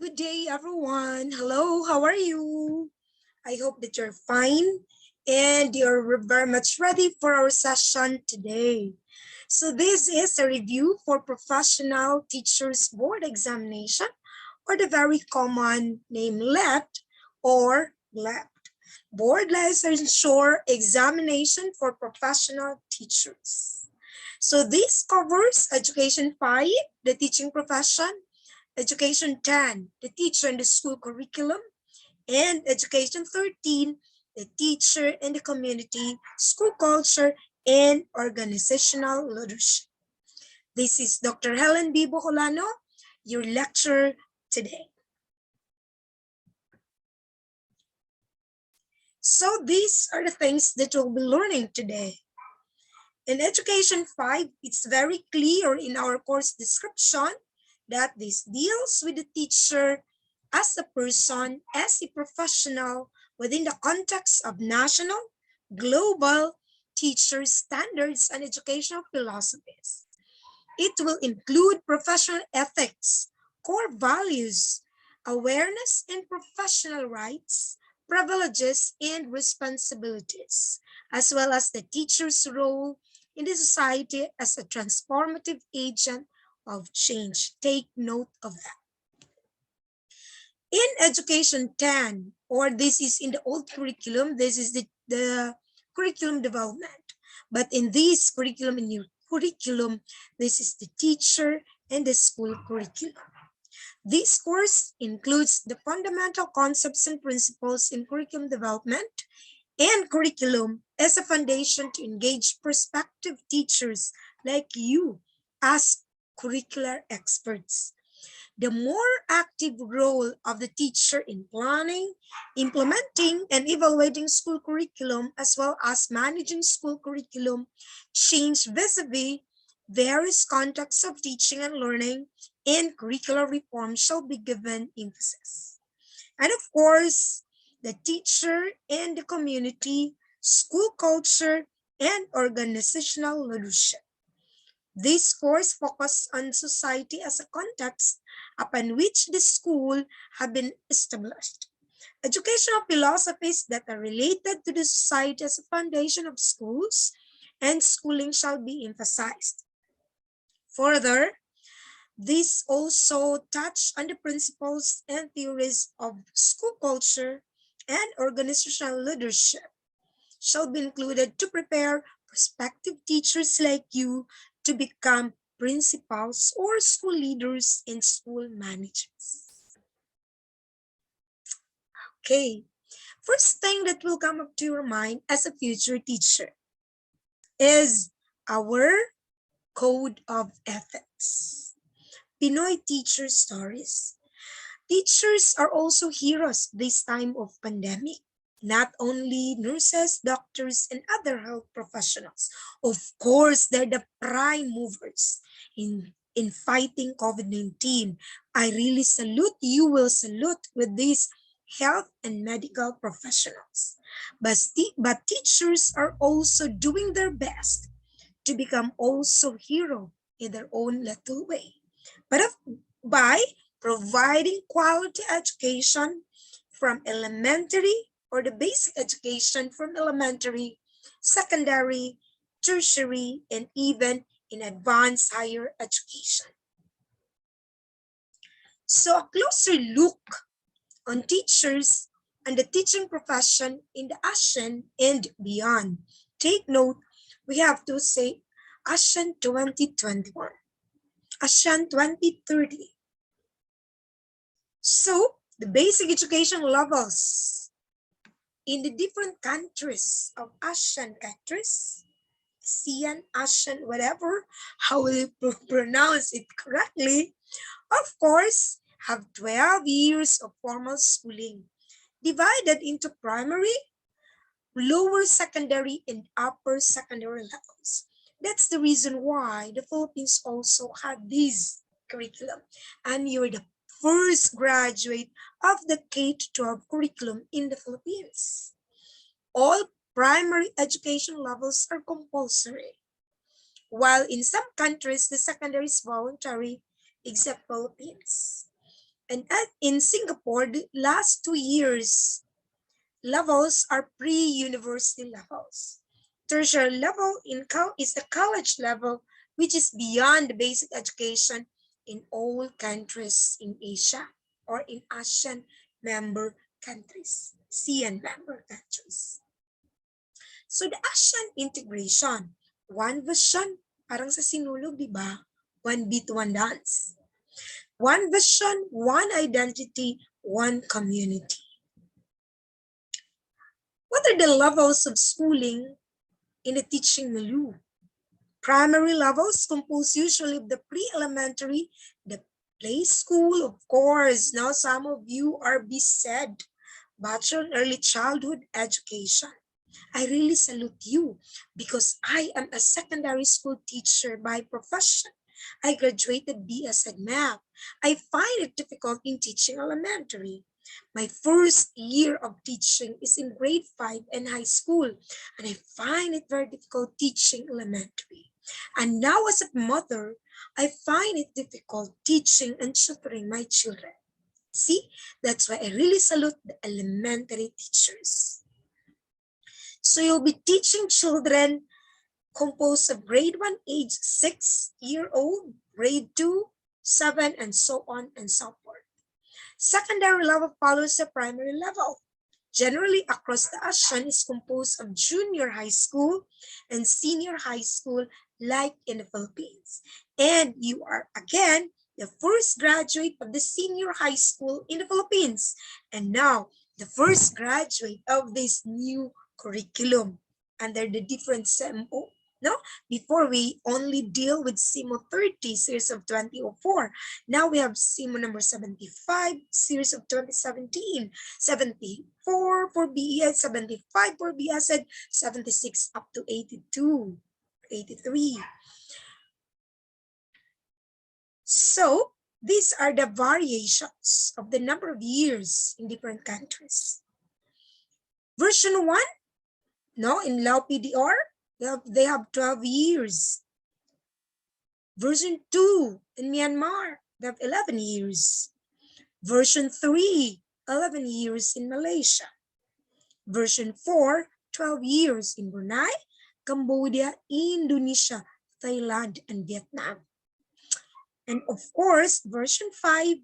Good day, everyone. Hello, how are you? I hope that you're fine and you're very much ready for our session today. So this is a review for Professional Teachers Board Examination, or the very common name LET or LEP. Board Licensure Examination for Professional Teachers. So this covers Education 5, the teaching profession, Education 10, the teacher and the school curriculum, and Education 13, the teacher and the community, school culture, and organizational leadership. This is Dr. Helen B. Bocolano, your lecturer today. So these are the things that you'll be learning today. In Education 5, it's very clear in our course description that this deals with the teacher as a person, as a professional within the context of national, global teacher standards and educational philosophies. It will include professional ethics, core values, awareness and professional rights, privileges and responsibilities, as well as the teacher's role in the society as a transformative agent of change. Take note of that. In Education 10, or this is in the old curriculum, this is the curriculum development. But in this curriculum, in your curriculum, this is the teacher and the school curriculum. This course includes the fundamental concepts and principles in curriculum development and curriculum as a foundation to engage prospective teachers like you as curricular experts. The more active role of the teacher in planning, implementing, and evaluating school curriculum, as well as managing school curriculum change vis-a-vis various contexts of teaching and learning, and curricular reform shall be given emphasis. And of course, the teacher and the community, school culture, and organizational leadership. This course focuses on society as a context upon which the school have been established. Educational philosophies that are related to the society as a foundation of schools and schooling shall be emphasized. Further, this also touch on the principles and theories of school culture and organizational leadership shall be included to prepare prospective teachers like you to become principals or school leaders and school managers. Okay, first thing that will come up to your mind as a future teacher is our code of ethics. Pinoy teacher stories. Teachers are also heroes this time of pandemic. Not only nurses, doctors, and other health professionals. Of course, they're the prime movers in fighting COVID-19. I really salute, you will salute with these health and medical professionals. But teachers are also doing their best to become also hero in their own little way. By providing quality education from elementary or the basic education from elementary, secondary, tertiary, and even in advanced higher education. So a closer look on teachers and the teaching profession in the ASEAN and beyond. Take note, we have to say ASEAN 2021, ASEAN 2030. So the basic education levels in the different countries of ASEAN countries, ASEAN, whatever, how will you pronounce it correctly, of course, have 12 years of formal schooling, divided into primary, lower secondary, and upper secondary levels. That's the reason why the Philippines also had this curriculum. And you're the first graduate of the K-12 curriculum in the Philippines. All primary education levels are compulsory, while in some countries, the secondary is voluntary, except Philippines. And in Singapore, the last 2 years levels are pre-university levels. Tertiary level is the college level, which is beyond the basic education in all countries in Asia or in ASEAN member countries, ASEAN member countries. So the ASEAN integration, one vision, parang sa sinulog, di ba? One beat, one dance. One vision, one identity, one community. What are the levels of schooling in the teaching milieu? Primary levels compose usually of the pre-elementary, the play school, of course. Now some of you are beset Bachelor in Early Childhood Education. I really salute you because I am a secondary school teacher by profession. I graduated BS in math. I find it difficult in teaching elementary. My first year of teaching is in grade 5 and high school, and I find it very difficult teaching elementary. And now as a mother, I find it difficult teaching and tutoring my children. See, that's why I really salute the elementary teachers. So you'll be teaching children composed of grade 1, age 6-year-old, grade 2, 7, and so on and so forth. Secondary level follows the primary level. Generally across the ASEAN is composed of junior high school and senior high school like in the Philippines. And you are again the first graduate of the senior high school in the Philippines. And now the first graduate of this new curriculum under the different CMO. No, before we only deal with CMO 30 series of 2004. Now we have CMO number 75 series of 2017, 74 for BES, 75 for BES, 76 up to 82, 83. So these are the variations of the number of years in different countries. Version 1, no, in Lao PDR, they have 12 years. Version 2 in Myanmar, they have 11 years. Version 3, 11 years in Malaysia. Version 4, 12 years in Brunei, Cambodia, Indonesia, Thailand, and Vietnam. And of course, version 5,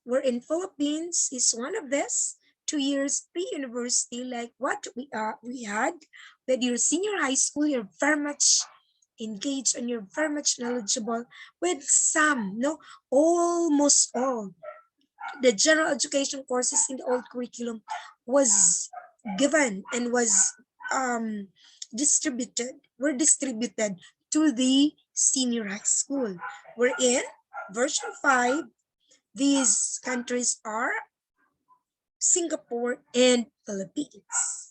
we're in Philippines, is one of this. 2 years pre-university, like what we had with your senior high school. You're very much engaged and you're very much knowledgeable with some, no, almost all the general education courses in the old curriculum was given and was were distributed to the senior high school. We're in version 5. These countries are Singapore and Philippines.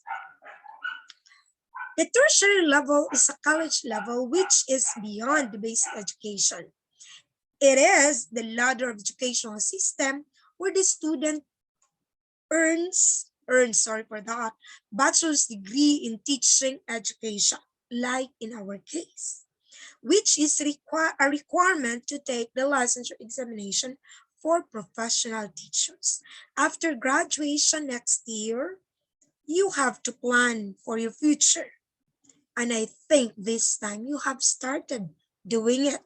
The tertiary level is a college level which is beyond the basic education. It is the ladder of educational system where the student earns bachelor's degree in teaching education, like in our case, which is a requirement to take the licensure examination for professional teachers. After graduation next year, you have to plan for your future. And I think this time you have started doing it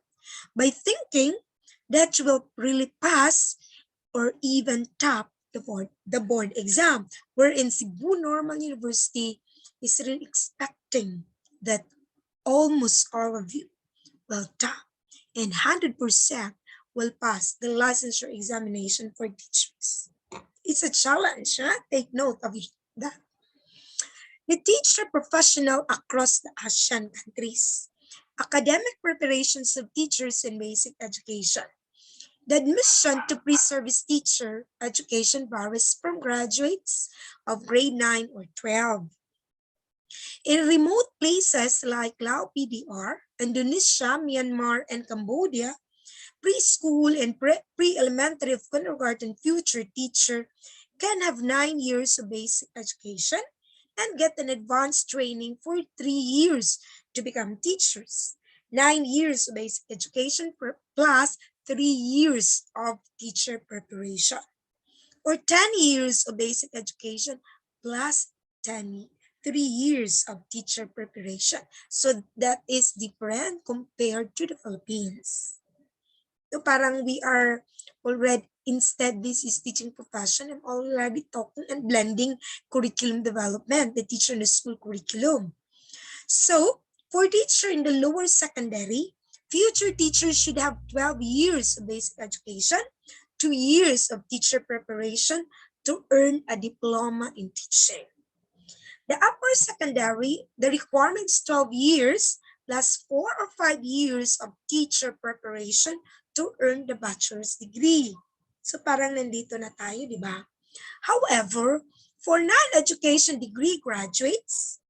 by thinking that you will really pass or even top the board exam. Where in Cebu Normal University is really expecting that almost all of you will top and 100% will pass the licensure examination for teachers. It's a challenge, huh? Take note of that. The teacher professional across the ASEAN countries. Academic preparations of teachers in basic education. The admission to pre-service teacher education varies from graduates of grade 9 or 12. In remote places like Lao PDR, Indonesia, Myanmar, and Cambodia, preschool and pre-elementary of kindergarten future teacher can have 9 years of basic education and get an advanced training for 3 years to become teachers. 9 years of basic education plus 3 years of teacher preparation, or 10 years of basic education plus 3 years of teacher preparation. So that is different compared to the Philippines. So parang we are already, instead this is teaching profession, I'm already talking and blending curriculum development, the teacher in the school curriculum. So for teacher in the lower secondary, future teachers should have 12 years of basic education, 2 years of teacher preparation to earn a diploma in teaching. The upper secondary, the requirement is 12 years plus 4 or 5 years of teacher preparation to earn the bachelor's degree. So parang nandito na tayo, di ba? However, for non-education degree graduates,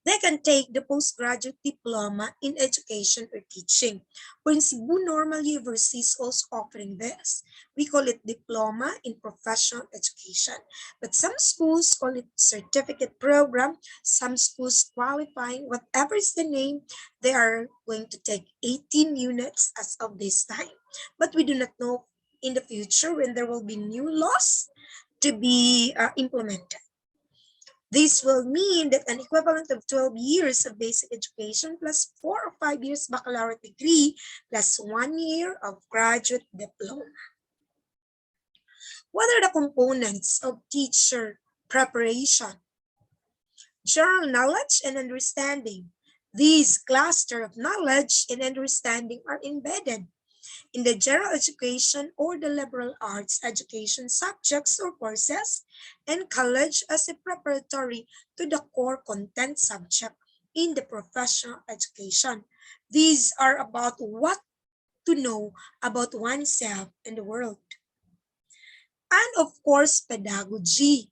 they can take the postgraduate diploma in education or teaching. When Cebu Normal University is also offering this, we call it diploma in professional education. But some schools call it certificate program. Some schools qualifying, whatever is the name, they are going to take 18 units as of this time. But we do not know in the future when there will be new laws to be implemented. This will mean that an equivalent of 12 years of basic education plus 4 or 5 years baccalaureate degree plus 1 year of graduate diploma. What are the components of teacher preparation? General knowledge and understanding. These cluster of knowledge and understanding are embedded in the general education or the liberal arts education subjects or courses, and college as a preparatory to the core content subject in the professional education. These are about what to know about oneself and the world. And of course, pedagogy.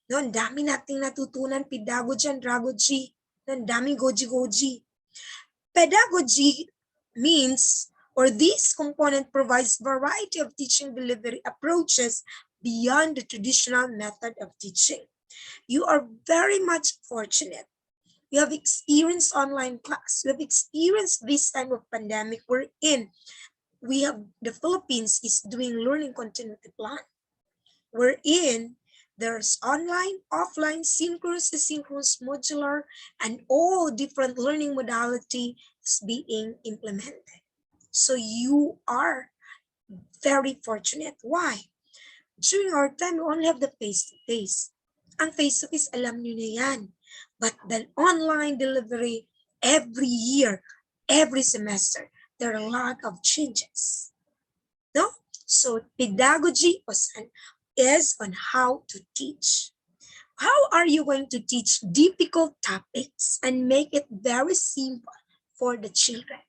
No, ang dami nating natutunan, pedagogy and dragogy. No, ang daming goji-goji. Pedagogy means, or this component provides variety of teaching delivery approaches beyond the traditional method of teaching. You are very much fortunate. You have experienced online class. You have experienced this time of pandemic we're in. The Philippines is doing learning continuity plan. We're in, there's online, offline, synchronous, asynchronous, modular, and all different learning modality is being implemented. So you are very fortunate. Why? During our time, we only have the face-to-face. Ang face-to-face, alam nyo na yan. But the online delivery, every year, every semester, there are a lot of changes. No? So pedagogy is on how to teach. How are you going to teach difficult topics and make it very simple for the children?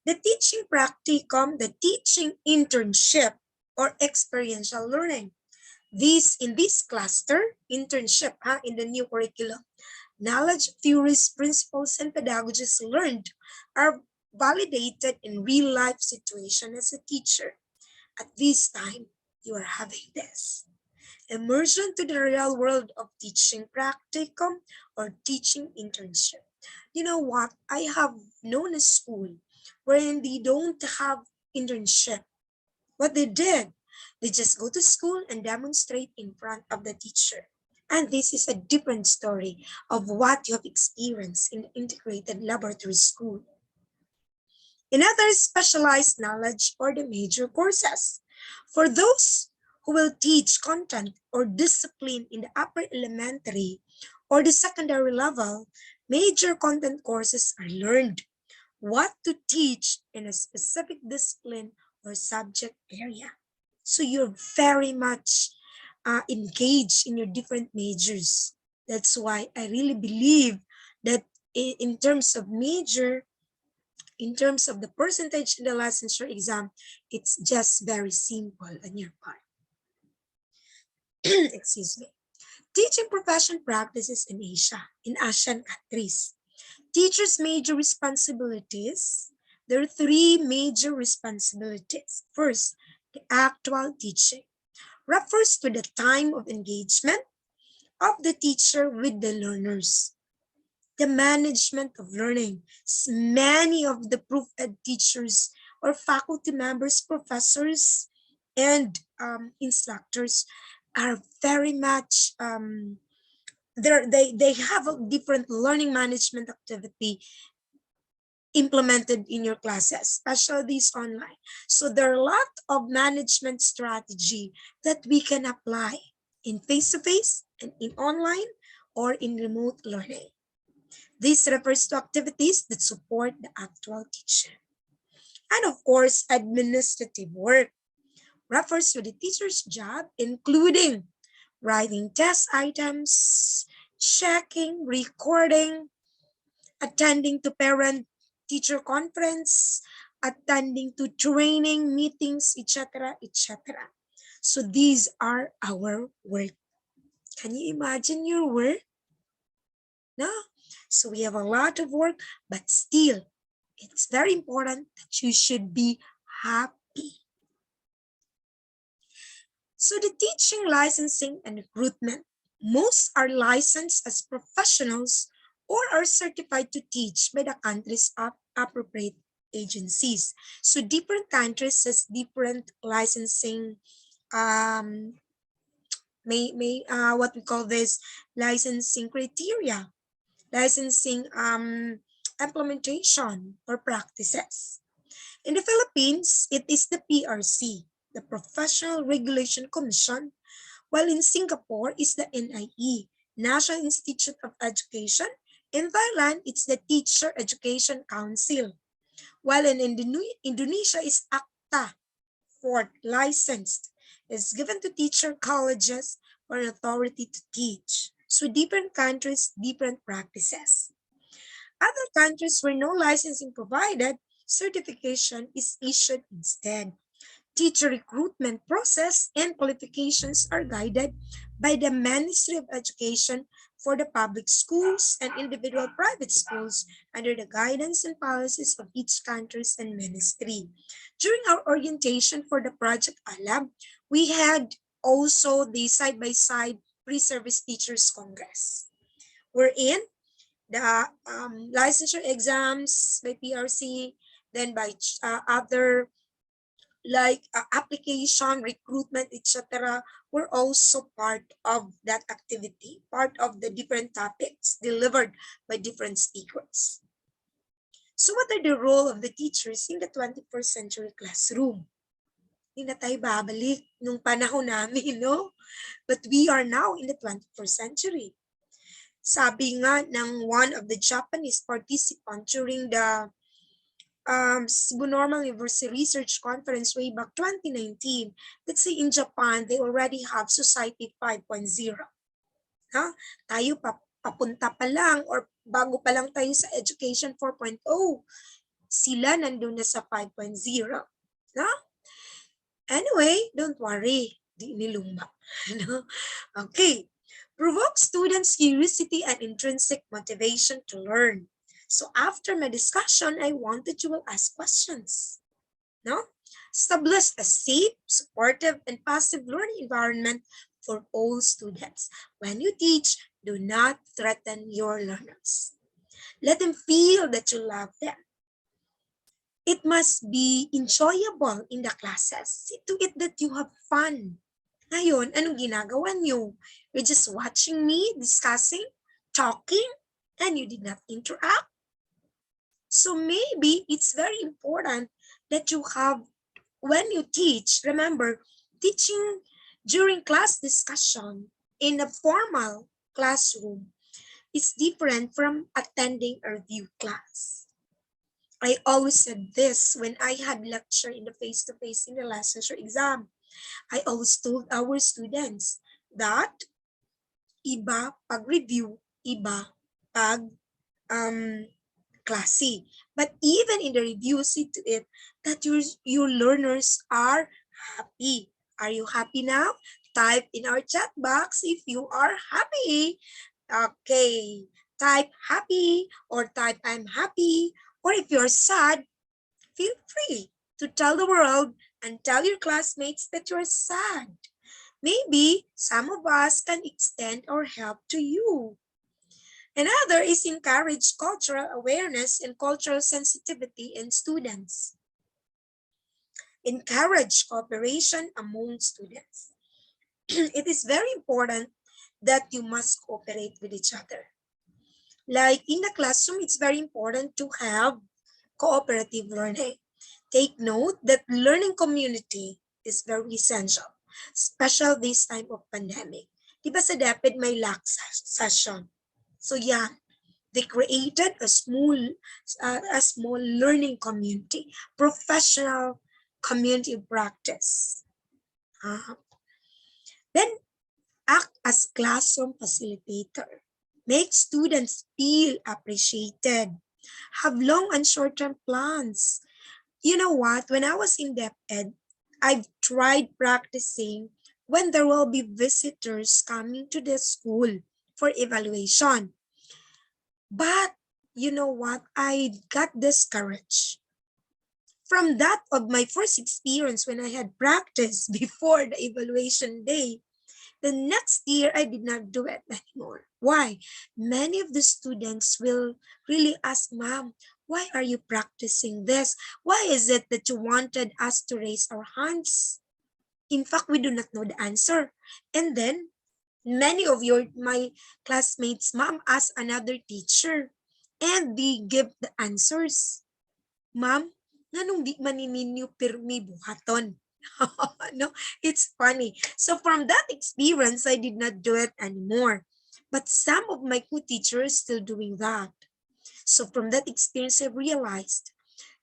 The teaching practicum, the teaching internship, or experiential learning. In this cluster, internship in the new curriculum, knowledge, theories, principles, and pedagogies learned are validated in real-life situation as a teacher. At this time, you are having this. Immersion to the real world of teaching practicum or teaching internship. You know what? I have known a school wherein they don't have internship. What they did, they just go to school and demonstrate in front of the teacher. And this is a different story of what you have experienced in the integrated laboratory school. In other specialized knowledge or the major courses. For those who will teach content or discipline in the upper elementary or the secondary level, major content courses are learned. What to teach in a specific discipline or subject area. So you're very much engaged in your different majors. That's why I really believe that in terms of major, in terms of the percentage in the licensure exam, it's just very simple on your part. Excuse me. Teaching profession practices in Asia, in Asian countries. Teachers' major responsibilities. There are 3 major responsibilities. First, the actual teaching refers to the time of engagement of the teacher with the learners. the management of learning. Many of the proof ed teachers or faculty members, professors, and instructors are very much they have a different learning management activity implemented in your classes, especially these online. So there are a lot of management strategy that we can apply in face-to-face and in online or in remote learning. This refers to activities that support the actual teacher. And of course, administrative work refers to the teacher's job, including writing test items, checking, recording, attending to parent-teacher conference, attending to training, meetings, etc., etc. So these are our work. Can you imagine your work? No? So we have a lot of work, but still, it's very important that you should be happy. So the teaching, licensing, and recruitment. Most are licensed as professionals or are certified to teach by the country's appropriate agencies. So different countries has different licensing, what we call this licensing criteria, licensing implementation or practices. In the Philippines, it is the PRC, the Professional Regulation Commission, while in Singapore is the NIE, National Institute of Education. In Thailand, it's the Teacher Education Council, while in Indonesia is ACTA, fourth, licensed, is given to teacher colleges or an authority to teach. So different countries, different practices. Other countries where no licensing provided, certification is issued instead. Teacher recruitment process and qualifications are guided by the Ministry of Education for the public schools and individual private schools under the guidance and policies of each country's and ministry. During our orientation for the Project Alam, we had also the side-by-side pre-service teachers congress, wherein the licensure exams by PRC, then by other like application, recruitment, etc., were also part of that activity, part of the different topics delivered by different speakers. So what are the role of the teachers in the 21st century classroom? Hindi na tayo babalik nung panahon namin, no? But we are now in the 21st century. Sabi nga ng one of the Japanese participants during the Normal University Research Conference way back 2019, let's say in Japan, they already have Society 5.0. Ha? Tayo papunta pa lang or bago pa lang tayo sa Education 4.0, sila nandun na sa 5.0. Ha? Anyway, don't worry, di nilumba. Okay. Provoke students' curiosity and intrinsic motivation to learn. So after my discussion, I want that you will ask questions. No? Establish a safe, supportive, and passive learning environment for all students. When you teach, do not threaten your learners. Let them feel that you love them. It must be enjoyable in the classes. See to it that you have fun. Ngayon, anong ginagawa niyo? You're just watching me, discussing, talking, and you did not interact. So maybe it's very important that you have, when you teach, remember, teaching during class discussion in a formal classroom is different from attending a review class. I always said this when I had lecture in the face-to-face in the licensure exam. I always told our students that iba pag review, iba pag klase. But even in the review, see to it that your learners are happy. Are you happy now? Type in our chat box if you are happy. Okay, type happy or type I'm happy. Or if you're sad, feel free to tell the world and tell your classmates that you're sad. Maybe some of us can extend our help to you. Another is encourage cultural awareness and cultural sensitivity in students. Encourage cooperation among students. It is very important that you must cooperate with each other. Like in the classroom, it's very important to have cooperative learning. Take note that learning community is very essential, especially this time of pandemic. Diba sa DepEd may LAC session? So yeah, they created a small learning community, professional community practice. Then act as classroom facilitator. Make students feel appreciated. Have long and short-term plans. You know what? When I was in DepEd, I've tried practicing when there will be visitors coming to the school for evaluation. But you know what? I got discouraged. From that of my first experience when I had practiced before the evaluation day, the next year I did not do it anymore. Why? Many of the students will really ask, Ma'am, why are you practicing this? Why is it that you wanted us to raise our hands? In fact, we do not know the answer. And then many of my classmates, Ma'am, ask another teacher and they give the answers. Ma'am, nganong di man ninyo pirmi buhaton? No, it's funny. So from that experience, I did not do it anymore. But some of my co-teachers still doing that. So from that experience, I realized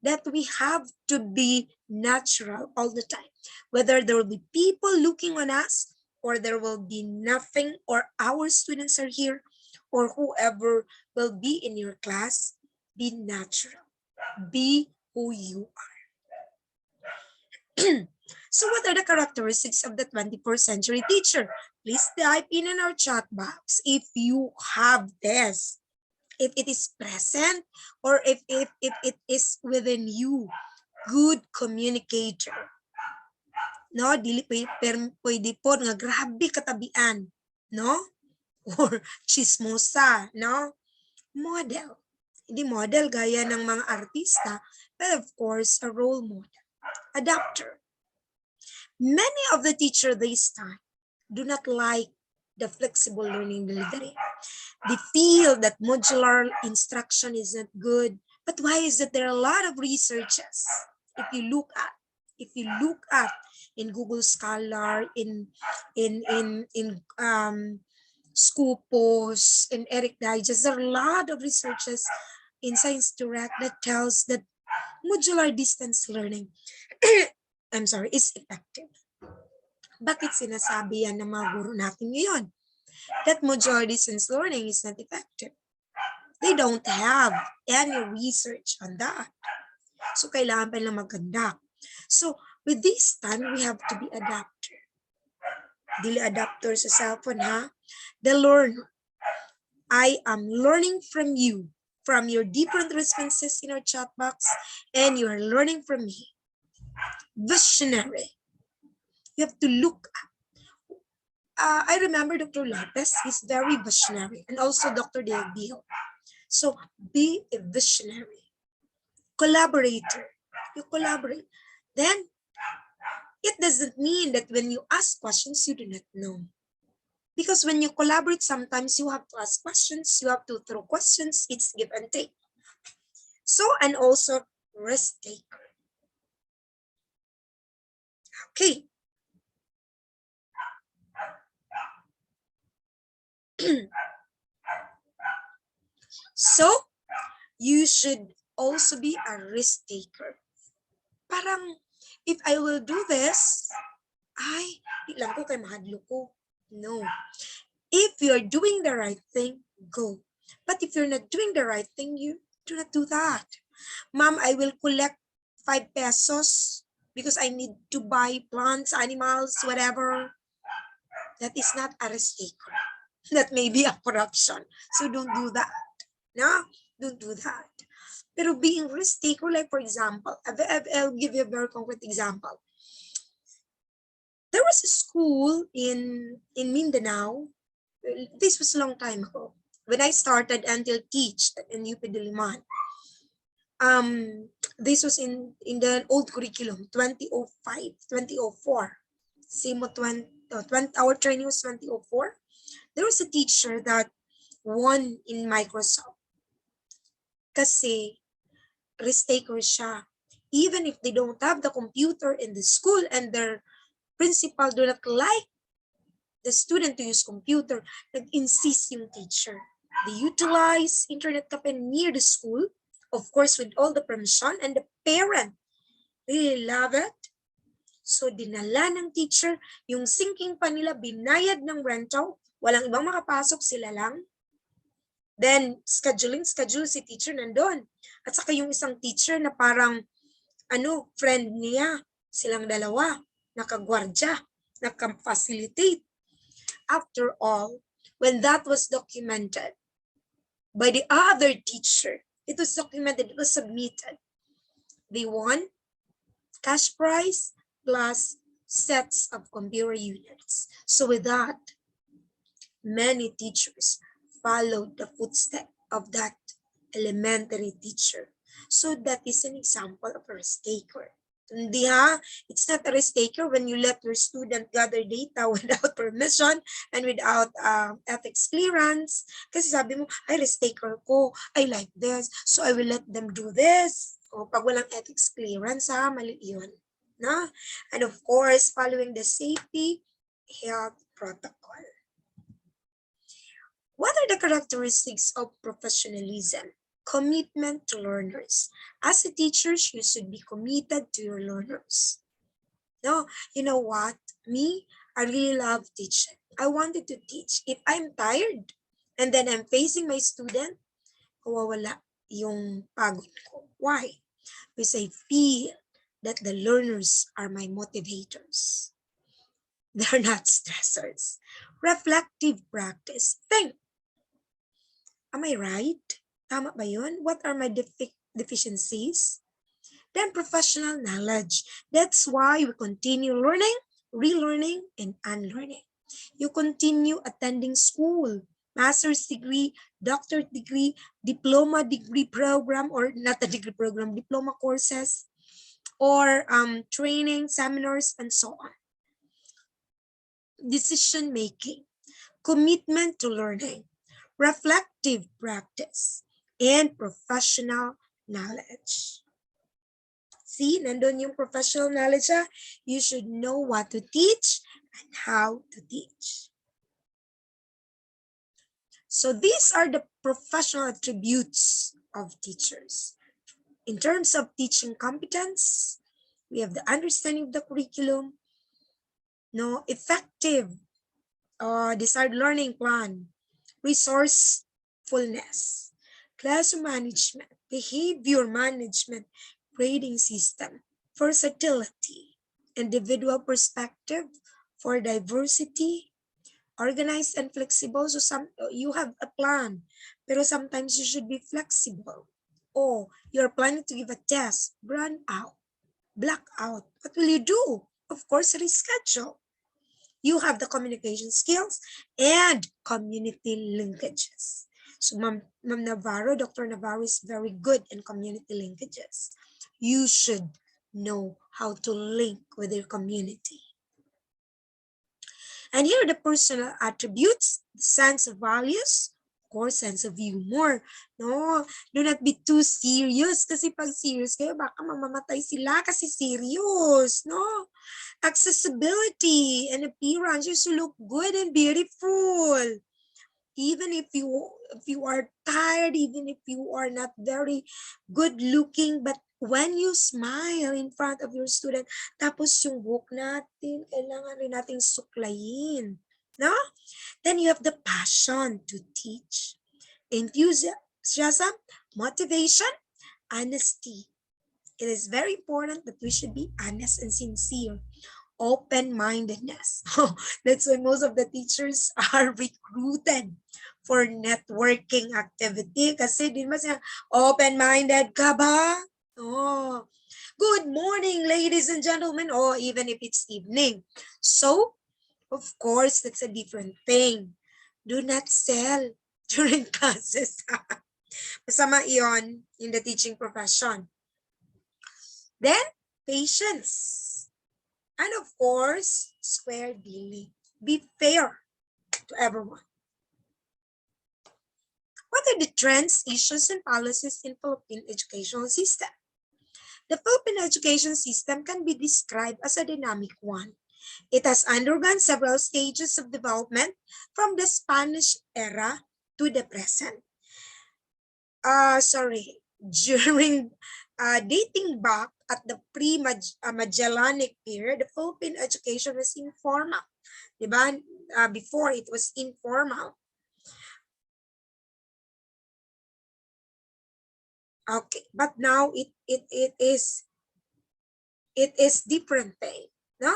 that we have to be natural all the time. Whether there will be people looking on us or there will be nothing or our students are here or whoever will be in your class, be natural. Be who you are. So what are the characteristics of the 21st century teacher? Please type in our chat box if you have this. If it is present or if it is within you. Good communicator. No, dili pwede po nga grabe katabian. No? Or chismosa. No? Model. Hindi model gaya ng mga artista, but of course, a role model. Adapter. Many of the teachers this time do not like the flexible learning delivery. They feel that modular instruction isn't good. But why is it there are a lot of researches? If you look at in Google Scholar, in Scopus, in Eric Digest, there are a lot of researches in Science Direct that tells that modular distance learning is effective. Bakit sinasabi yan ng mga guro natin ngayon? That modular distance learning is not effective. They don't have any research on that. So, kailangan pa lang mag-conduct. So, with this time, we have to be adapter. Dili adapter sa cellphone, ha? The learner. I am learning from you, from your different responses in our chat box, and you are learning from me. Visionary. You have to look up. I remember Dr. Lopez, he's very visionary, and also Dr. Deobil. So be a visionary. Collaborator. You collaborate. Then, it doesn't mean that when you ask questions, you do not know. Because when you collaborate, sometimes you have to ask questions, you have to throw questions, it's give and take. So, and also risk taker. Okay. So, you should also be a risk taker. Parang, if I will do this, di lang ko kay mahadlo ko. No. If you're doing the right thing, go. But if you're not doing the right thing, you do not do that. Ma'am, I will collect 5 pesos because I need to buy plants, animals, whatever. That is not a risk taker. That may be a corruption. So don't do that. No, don't do that. Pero being risk taker, like for example, I'll give you a very concrete example. There was a school in Mindanao. This was a long time ago. when I started until teach in UP Diliman, this was in the old curriculum, 2005, 2004. Same 20, our training was 2004. There was a teacher that won in Microsoft kasi risk-taker siya. Even if they don't have the computer in the school and their principal do not like the student to use computer, nag-insist yung teacher. They utilize internet cafe near the school, of course with all the permission, and the parent really love it. So dinala ng teacher, yung sinking pa nila, binayad ng rental, walang ibang makapasok, sila lang. Then schedule si teacher nandun. At saka yung isang teacher na parang friend niya, silang dalawa, nakagwardya, nakapacilitate. After all, when that was documented by the other teacher, it was documented, it was submitted. They won cash prize plus sets of computer units. So with that, many teachers followed the footsteps of that elementary teacher. So that is an example of a risk-taker. Hindi ha, it's not a risk-taker when you let your student gather data without permission and without ethics clearance. Kasi sabi mo, ay risk-taker ko, I like this, so I will let them do this. O pag walang ethics clearance ha, mali yun. No? And of course, following the safety health protocol. What are the characteristics of professionalism? Commitment to learners. As a teacher, you should be committed to your learners. No, you know what? Me, I really love teaching. I wanted to teach. If I'm tired and then I'm facing my student, kawawala yung pagod ko. Why? Because I feel that the learners are my motivators. They're not stressors. Reflective practice. Think. Am I right? Tama ba yun? What are my deficiencies? Then professional knowledge. That's why we continue learning, relearning, and unlearning. You continue attending school, master's degree, doctorate degree, diploma degree program, or not a degree program, diploma courses, or training, seminars, and so on. Decision making, commitment to learning, reflective practice, and professional knowledge. See, nandun yung professional knowledge. You should know what to teach and how to teach. So these are the professional attributes of teachers. In terms of teaching competence, we have the understanding of the curriculum, effective desired learning plan, resourcefulness, classroom management, behavior management, grading system, versatility, individual perspective, for diversity, organized and flexible. So you have a plan, pero sometimes you should be flexible. Or you're planning to give a test, run out, black out. What will you do? Of course, reschedule. You have the communication skills and community linkages. So Ma'am Navarro, Dr. Navarro is very good in community linkages. You should know how to link with your community. And here are the personal attributes: sense of values, of course, sense of humor. No, do not be too serious kasi pag serious kayo, baka mamamatay sila kasi serious. No, accessibility and appearance. You should look good and beautiful. Even if you are tired, even if you are not very good looking, but when you smile in front of your student, tapos yung buhok natin, kailangan rin nating suklayin. No? Then you have the passion to teach, enthusiasm, motivation, honesty. It is very important that we should be honest and sincere. Open-mindedness. That's why most of the teachers are recruited for networking activity. Kasi di ba siya, open-minded ka ba? Oh. Good morning, ladies and gentlemen. Oh, even if it's evening. So, of course, that's a different thing. Do not sell. during classes. Masama iyon in the teaching profession. Then, patience. And of course, square dealing. Be fair to everyone. What are the trends, issues, and policies in Philippine educational system? The Philippine education system can be described as a dynamic one. It has undergone several stages of development from the Spanish era to the present. During dating back at the pre-Magellanic period, the Philippine education was informal. Diba? Before it was informal. Okay, but now it is different thing. No?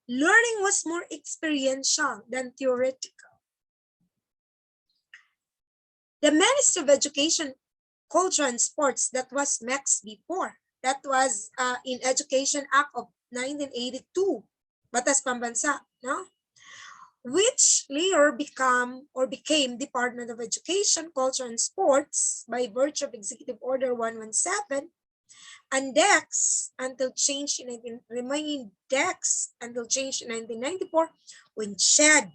Learning was more experiential than theoretical. The Ministry of Education, Culture and Sports that was MEX before, that was in Education Act of 1982, Batas Pambansa, no? Which later became Department of Education, Culture and Sports by virtue of Executive Order 117, and DEX until change in remaining DEX until change in 1994 when CHED,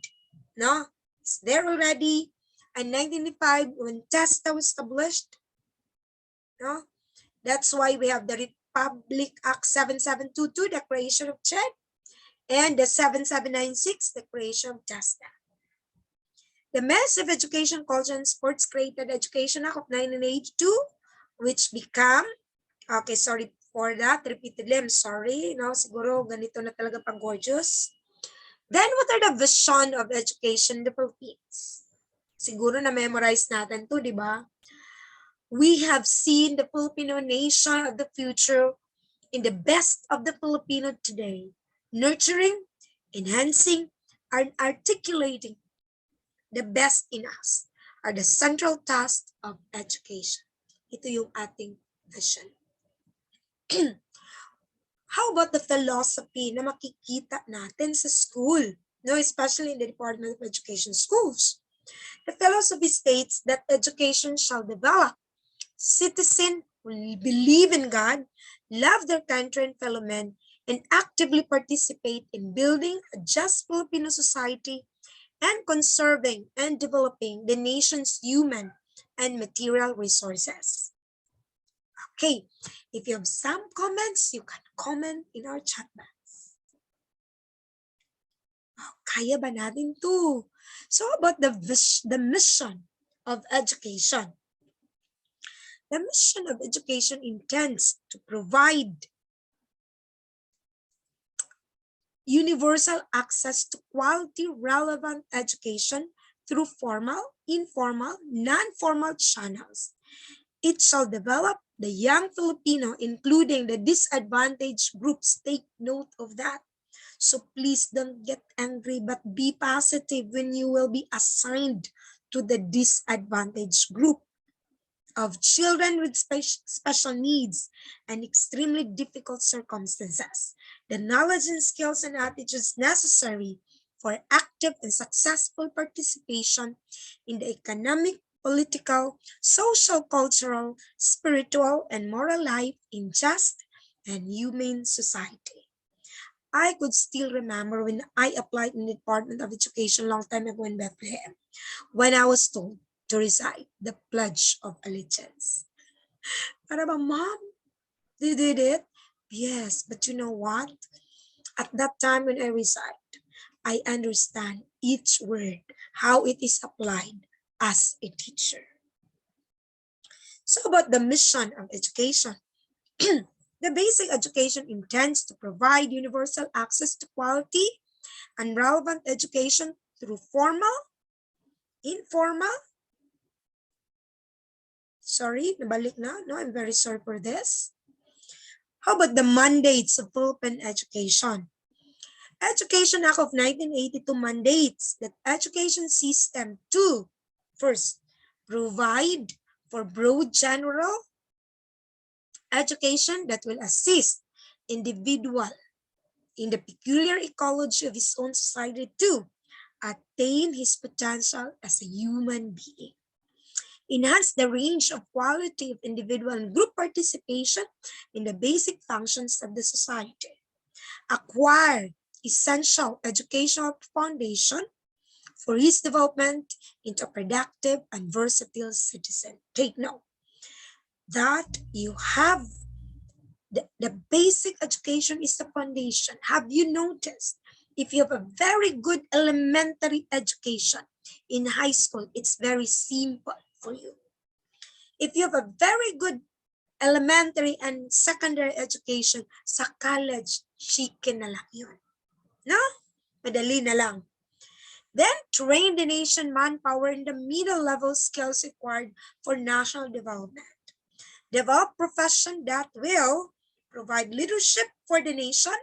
no, it's there already, and 1995 when TESTA was established, no, that's why we have the Republic Act 7722, the creation of CHED, and the 7796, the creation of TESTA. The Ministry of Education, Culture and Sports created Education Act of 1982, which became, okay, sorry for that, repeatedly, I'm sorry, no, siguro ganito na talaga pag gorgeous. Then, what are the vision of education in the Philippines? Siguro na-memorize natin to, di ba? We have seen the Filipino nation of the future in the best of the Filipino today, nurturing, enhancing, and articulating the best in us are the central task of education. Ito yung ating vision. How about the philosophy na makikita natin sa school, no, especially in the Department of Education schools? The philosophy states that education shall develop citizens who believe in God, love their country and fellow men, and actively participate in building a just Filipino society and conserving and developing the nation's human and material resources. Okay, if you have some comments, you can comment in our chat box. Oh, kaya ba natin to? So about the mission of education. The mission of education intends to provide universal access to quality, relevant education through formal, informal, non-formal channels. It shall develop the young Filipino, including the disadvantaged groups. Take note of that. So please don't get angry, but be positive when you will be assigned to the disadvantaged group of children with special needs and extremely difficult circumstances. The knowledge and skills and attitudes necessary for active and successful participation in the economic, political, social, cultural, spiritual, and moral life in just and humane society. I could still remember when I applied in the Department of Education a long time ago in Bethlehem, when I was told to recite the Pledge of Allegiance. Para ba, Mom, they did it? Yes, but you know what? At that time when I recite, I understand each word, how it is applied as a teacher. So about the mission of education. The basic education intends to provide universal access to quality and relevant education through formal, informal, sorry, nabalik na, no, I'm very sorry for this. How about the mandates of Philippine education? Education Act of 1982 mandates that education system to, first, provide for broad general education that will assist individual in the peculiar ecology of his own society to attain his potential as a human being. enhance the range of quality of individual and group participation in the basic functions of the society, acquire essential educational foundation for his development into a productive and versatile citizen. Take note that you have the basic education is the foundation. Have you noticed? If you have a very good elementary education in high school, it's very simple for you. If you have a very good elementary and secondary education, sa college, chicken na lang yun. No? Madali na lang. Then, train the nation manpower in the middle level skills required for national development. Develop profession that will provide leadership for the nation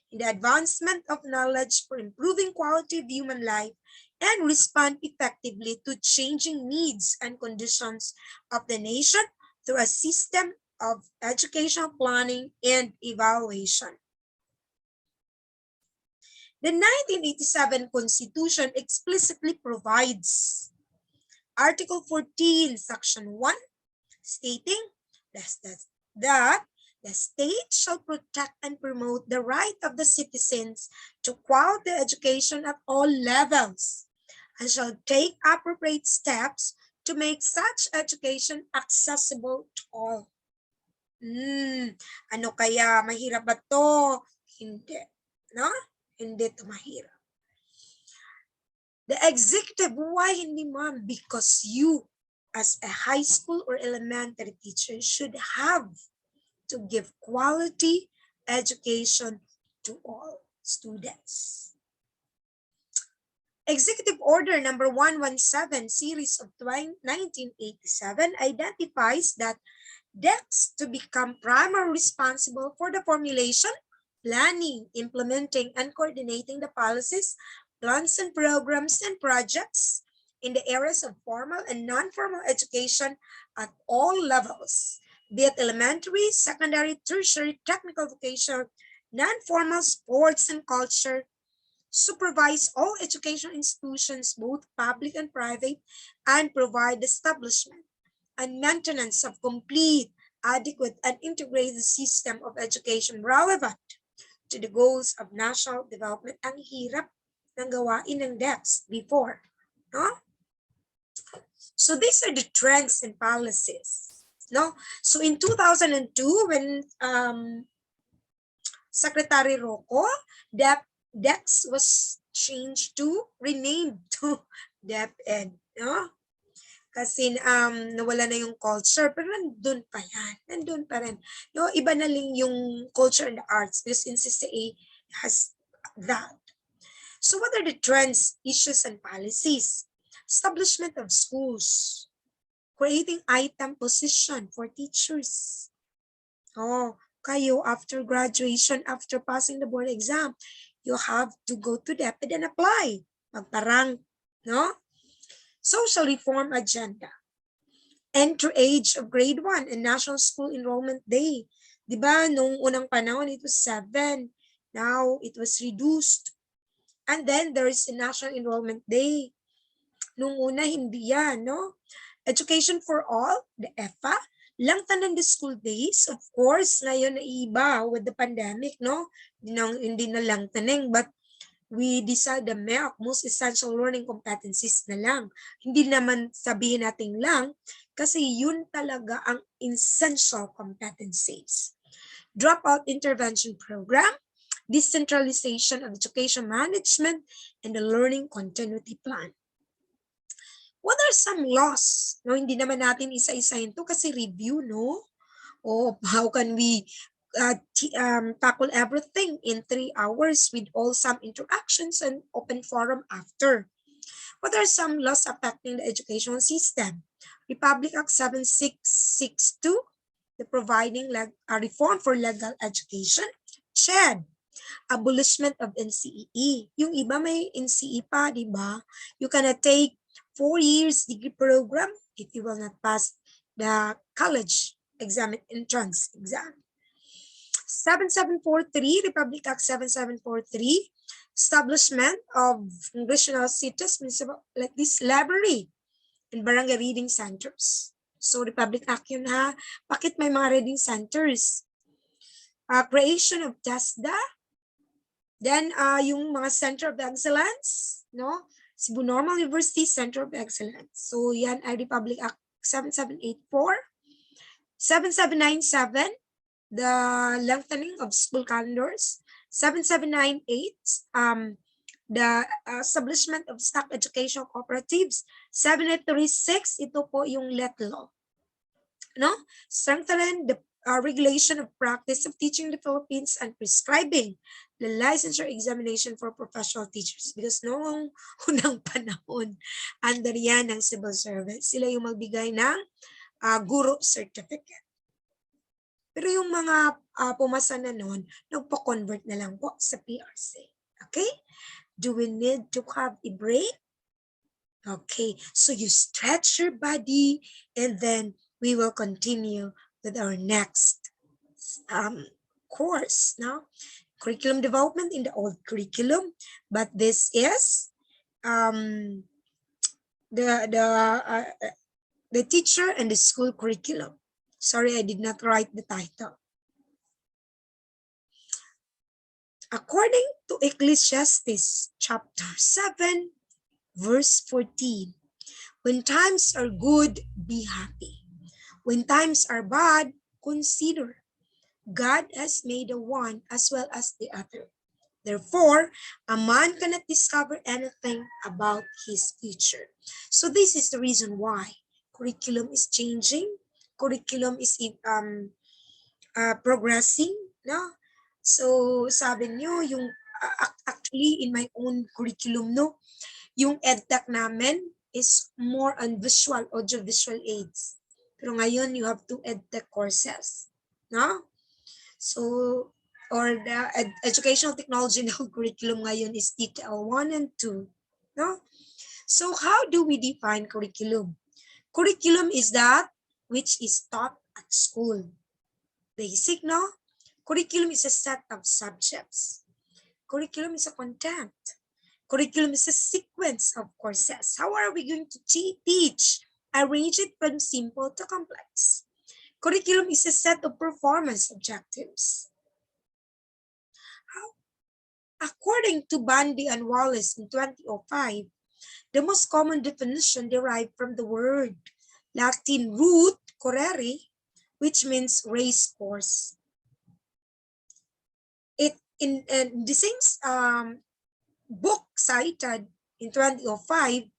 in the advancement of knowledge for improving quality of human life and respond effectively to changing needs and conditions of the nation through a system of educational planning and evaluation. The 1987 Constitution explicitly provides Article 14, Section 1, stating that the state shall protect and promote the right of the citizens to quality education at all levels and shall take appropriate steps to make such education accessible to all. Ano kaya? Mahirap ba to? Hindi. No? Hindi to mahirap. The executive, why hindi ma'am? Because you, as a high school or elementary teacher, should have to give quality education to all students. Executive Order number 117, series of 1987, identifies that DECs to become primarily responsible for the formulation, planning, implementing, and coordinating the policies, plans, and programs and projects in the areas of formal and non-formal education at all levels, be it elementary, secondary, tertiary, technical, vocational, non-formal, sports, and culture, supervise all education institutions, both public and private, and provide establishment and maintenance of complete, adequate, and integrated system of education relevant to the goals of national development. Ang hirap ng gawain ng DECs before. No? So these are the trends and policies. No? So in 2002, when Secretary Rocco, DECs was changed to, renamed to DepEd. No? Kasi nawala na yung culture, pero nandun pa yan. Nandun pa rin. No, iba na lang yung culture and the arts because NCCA has that. So what are the trends, issues, and policies? Establishment of schools. Creating item position for teachers. Oh, kayo after graduation, after passing the board exam, you have to go to DepEd and apply. Magparang, no? Social reform agenda. Entry age of grade 1 and National School Enrollment Day. Diba, nung unang panahon, it was 7. Now, it was reduced. And then, there is a National Enrollment Day. Nung una, hindi yan, no? Education for all, the EFA. Langtanan the school days. Of course, ngayon na iba with the pandemic, no? Hindi na langtaning, but we decide the most essential learning competencies na lang. Hindi naman sabihin natin lang kasi yun talaga ang essential competencies. Dropout intervention program, decentralization of education management, and the learning continuity plan. What are some laws? No, hindi naman natin isa-isahin to kasi review, no? O how can we tackle everything in 3 hours with all some interactions and open forum after. What are some laws affecting the educational system? Republic Act 7662, the providing a reform for legal education. CHED, abolishment of NCEE. Yung iba may NCE pa, di ba? You cannot take 4 years degree program if you will not pass the college exam, entrance exam. 7743, Republic Act 7743, establishment of congressional seats, like this library and barangay reading centers. So, Republic Act yun ha. Bakit may mga reading centers? Creation of TESDA. Then, yung mga Center of Excellence, no? Cebu Normal University Center of Excellence. So, yan ay Republic Act 7784. 7797, the lengthening of school calendars. 7798, the establishment of stock education cooperatives. 7836, ito po yung let law. No? Strengthening the regulation of practice of teaching the Philippines and prescribing the licensure examination for professional teachers. Because noong unang panahon, under yan ng civil service, sila yung magbigay ng guro certificate. Pero yung mga pumasa na noon, nagpo-convert na lang po sa PRC. Okay? Do we need to have a break? Okay, so you stretch your body and then we will continue with our next course. Now, curriculum development in the old curriculum, but this is the teacher and the school curriculum. Sorry, I did not write the title. According to Ecclesiastes chapter 7, verse 14, when times are good, be happy. When times are bad, consider. God has made the one as well as the other. Therefore, a man cannot discover anything about his future. So this is the reason why curriculum is changing. Curriculum is progressing. No? So sabi niyo, yung actually in my own curriculum, no, yung EdTech namin is more on visual, audiovisual aids. Pero ngayon, you have 2 EdTech courses. No? So, or the educational technology in the curriculum ngayon is TTL 1 and 2. No? So, how do we define curriculum? Curriculum is that which is taught at school. Basic, no? Curriculum is a set of subjects. Curriculum is a content. Curriculum is a sequence of courses. How are we going to teach? Arrange it from simple to complex. Curriculum is a set of performance objectives. According to Bundy and Wallace in 2005, the most common definition derived from the word Latin root correre, which means race course. In the same book cited in 2005,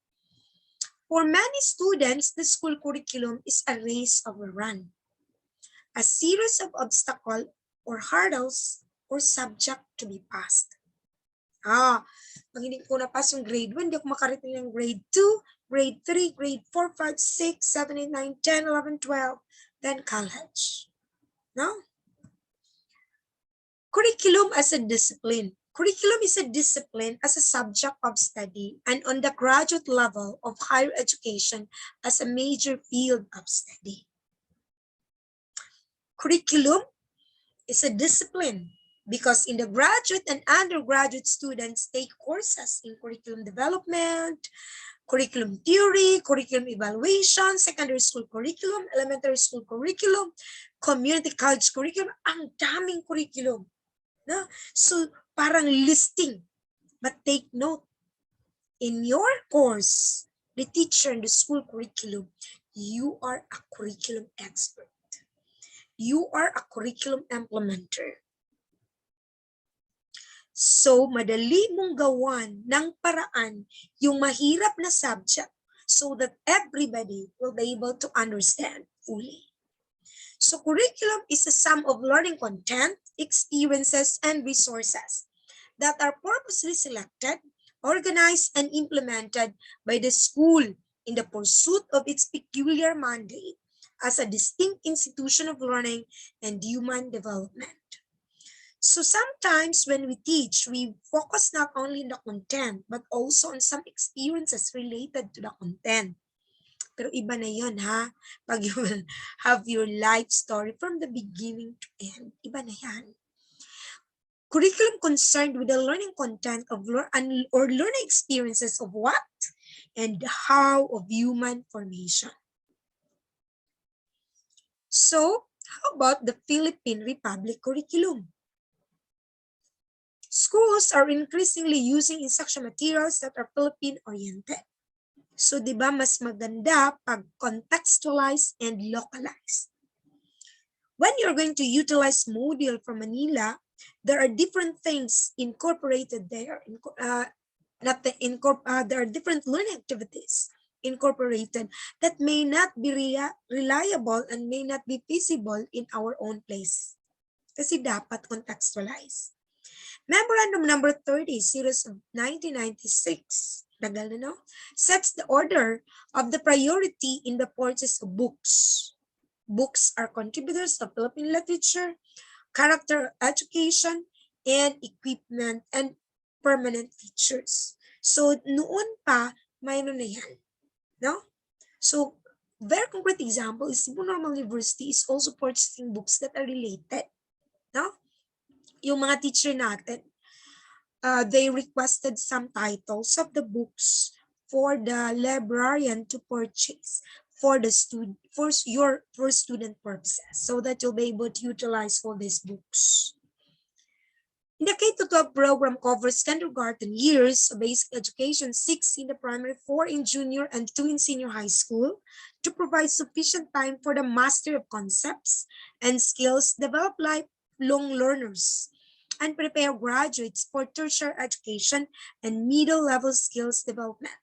for many students, the school curriculum is a race of a run, a series of obstacles or hurdles or subject to be passed. Pag hindi ko na-pass yung grade 1, hindi ako makarating ng grade 2, grade 3, grade 4, 5, 6, 7, 8, 9, 10, 11, 12, then college. No? Curriculum as a discipline. Curriculum is a discipline as a subject of study and on the graduate level of higher education as a major field of study. Curriculum is a discipline because in the graduate and undergraduate students take courses in curriculum development, curriculum theory, curriculum evaluation, secondary school curriculum, elementary school curriculum, community college curriculum, ang daming curriculum. No? So, parang listing. But take note, in your course, the teacher in the school curriculum, you are a curriculum expert. You are a curriculum implementer. So, madali mong gawan ng paraan yung mahirap na subject so that everybody will be able to understand fully. So, curriculum is a sum of learning content, experiences, and resources that are purposely selected, organized, and implemented by the school in the pursuit of its peculiar mandate as a distinct institution of learning and human development. So sometimes when we teach, we focus not only on the content, but also on some experiences related to the content. Pero iba na yun, ha? Pag you will have your life story from the beginning to end, iba na yan. Curriculum concerned with the learning content of or learning experiences of what? and the how of human formation. So, how about the Philippine Republic curriculum? Schools are increasingly using instruction materials that are Philippine-oriented. So, di ba, mas maganda pag contextualize and localize. When you're going to utilize module from Manila, there are different things incorporated there. There are different learning activities incorporated that may not be reliable and may not be feasible in our own place. Kasi dapat contextualize. Memorandum number 30, series of 1996, tagal na, no? Sets the order of the priority in the purchase of books. Books are contributors of Philippine literature, character education, and equipment and permanent features. So, noon pa, mayroon na yan. No? So, very concrete example is Cebu Normal University is also purchasing books that are related. No? Yung mga teacher natin, they requested some titles of the books for the librarian to purchase for the student, for student purposes, so that you'll be able to utilize all these books. In the K-12 program covers kindergarten years of basic education, 6 in the primary, 4 in junior, and 2 in senior high school, to provide sufficient time for the mastery of concepts and skills, develop lifelong learners, and prepare graduates for tertiary education and middle-level skills development,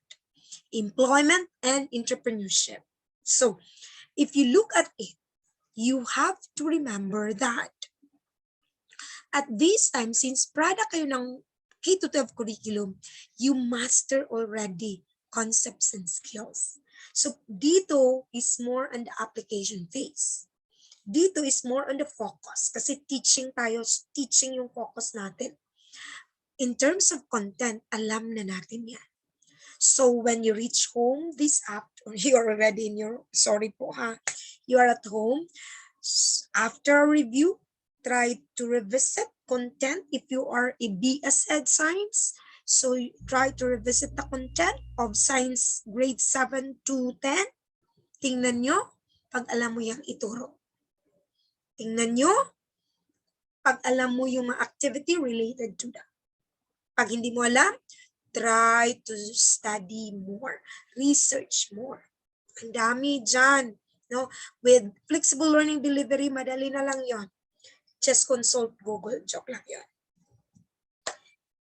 employment, and entrepreneurship. So, if you look at it, you have to remember that at this time, since product kayo ng K-12 curriculum, you master already concepts and skills. So, dito is more on the application phase. Dito is more on the focus kasi teaching tayo, teaching yung focus natin. In terms of content, alam na natin yan. So when you reach home this afternoon, you are already in your, you are at home. After a review, try to revisit content if you are a BS Ed Science. So try to revisit the content of Science grade 7 to 10. Tingnan nyo pag alam mo yung ituro. Tingnan nyo pag alam mo yung mga activity related to that. Pag hindi mo alam, try to study more, research more. Ang dami dyan. No? With flexible learning delivery, madali na lang yon. Just consult Google. Joke lang yon.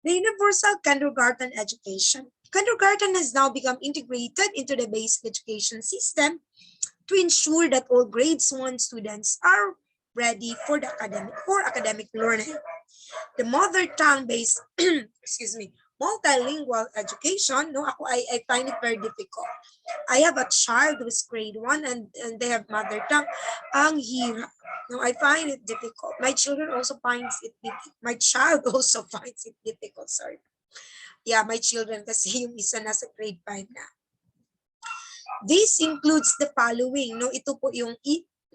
The universal kindergarten education. Kindergarten has now become integrated into the basic education system to ensure that all grades 1 students are ready for the academic learning. The mother tongue-based, multilingual education, no, I find it very difficult. I have a child who is grade 1 and they have mother tongue. Ang hirap. No, I find it difficult. My children also finds it difficult. My child also finds it difficult, sorry. Yeah, my children kasi yung isa nasa grade 5 na. This includes the following, no? Ito po yung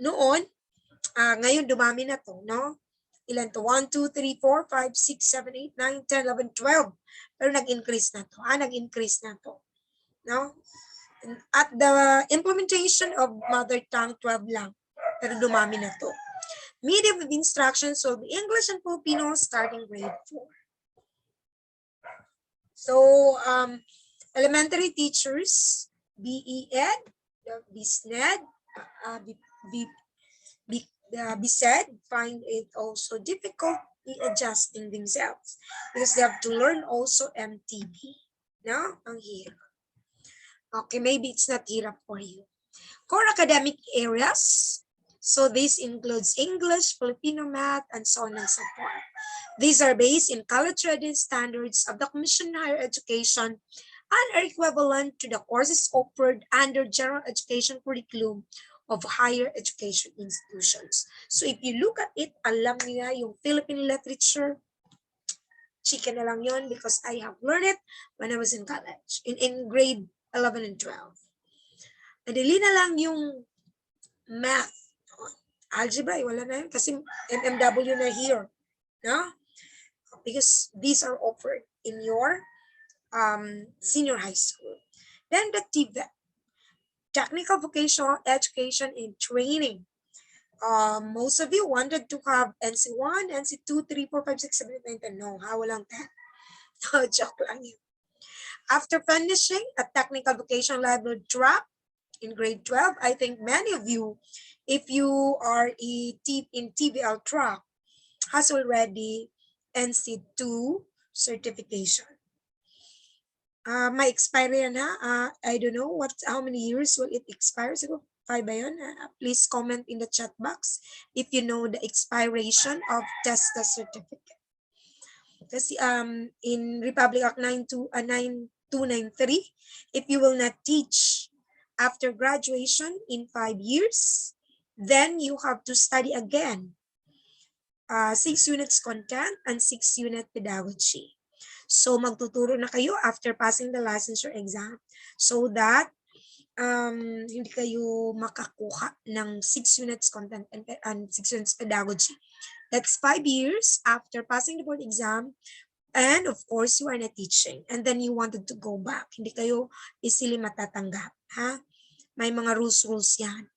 noon, ngayon dumami na to, no? Ilan to? 1, 2, 3, 4, 5, 6, 7, 8, 9, 10, 11, 12. Pero nag-increase na to. Nag-increase na to. No? At the implementation of mother tongue, 12 lang. Pero dumami na to. Medium of instructions will be English and Filipino starting grade 4. So, elementary teachers, BE-Ed, BSNED, BSED find it also difficult in adjusting themselves because they have to learn also MTB. No? Ang hirap. Okay, maybe it's not hirap for you. Core academic areas. So this includes English, Filipino math, and so on and so forth. These are based in college readiness standards of the Commission on Higher Education and are equivalent to the courses offered under general education curriculum of higher education institutions. So if you look at it, alam niya yung Philippine literature, chika na lang yun because I have learned it when I was in college, in grade 11 and 12. Madali na lang yung math. Algebra, wala na yun kasi MMW na here. No? Because these are offered in your senior high school. Then the TVET, Technical Vocational Education and Training. Most of you wanted to have NC1, NC2, 3, 4, 5, 6, 7, 8, 9, 10. No, ha? Walang 10. No, joke lang yun. After finishing a technical vocational level track in grade 12, I think many of you, if you are in TVL track, has already NC2 certification. May expiry yan ha. I don't know how many years will it expire. Siguro 5 ba yun? Please comment in the chat box if you know the expiration of TESTA certificate. Kasi in Republic Act 9293, if you will not teach after graduation in 5 years, then you have to study again 6 units content and 6 unit pedagogy. So magtuturo na kayo after passing the licensure exam so that hindi kayo makakuha ng 6 units content and 6 units pedagogy. That's 5 years after passing the board exam, and of course, you are not teaching. And then you wanted to go back. Hindi kayo easily matatanggap. Ha? May mga rules yan.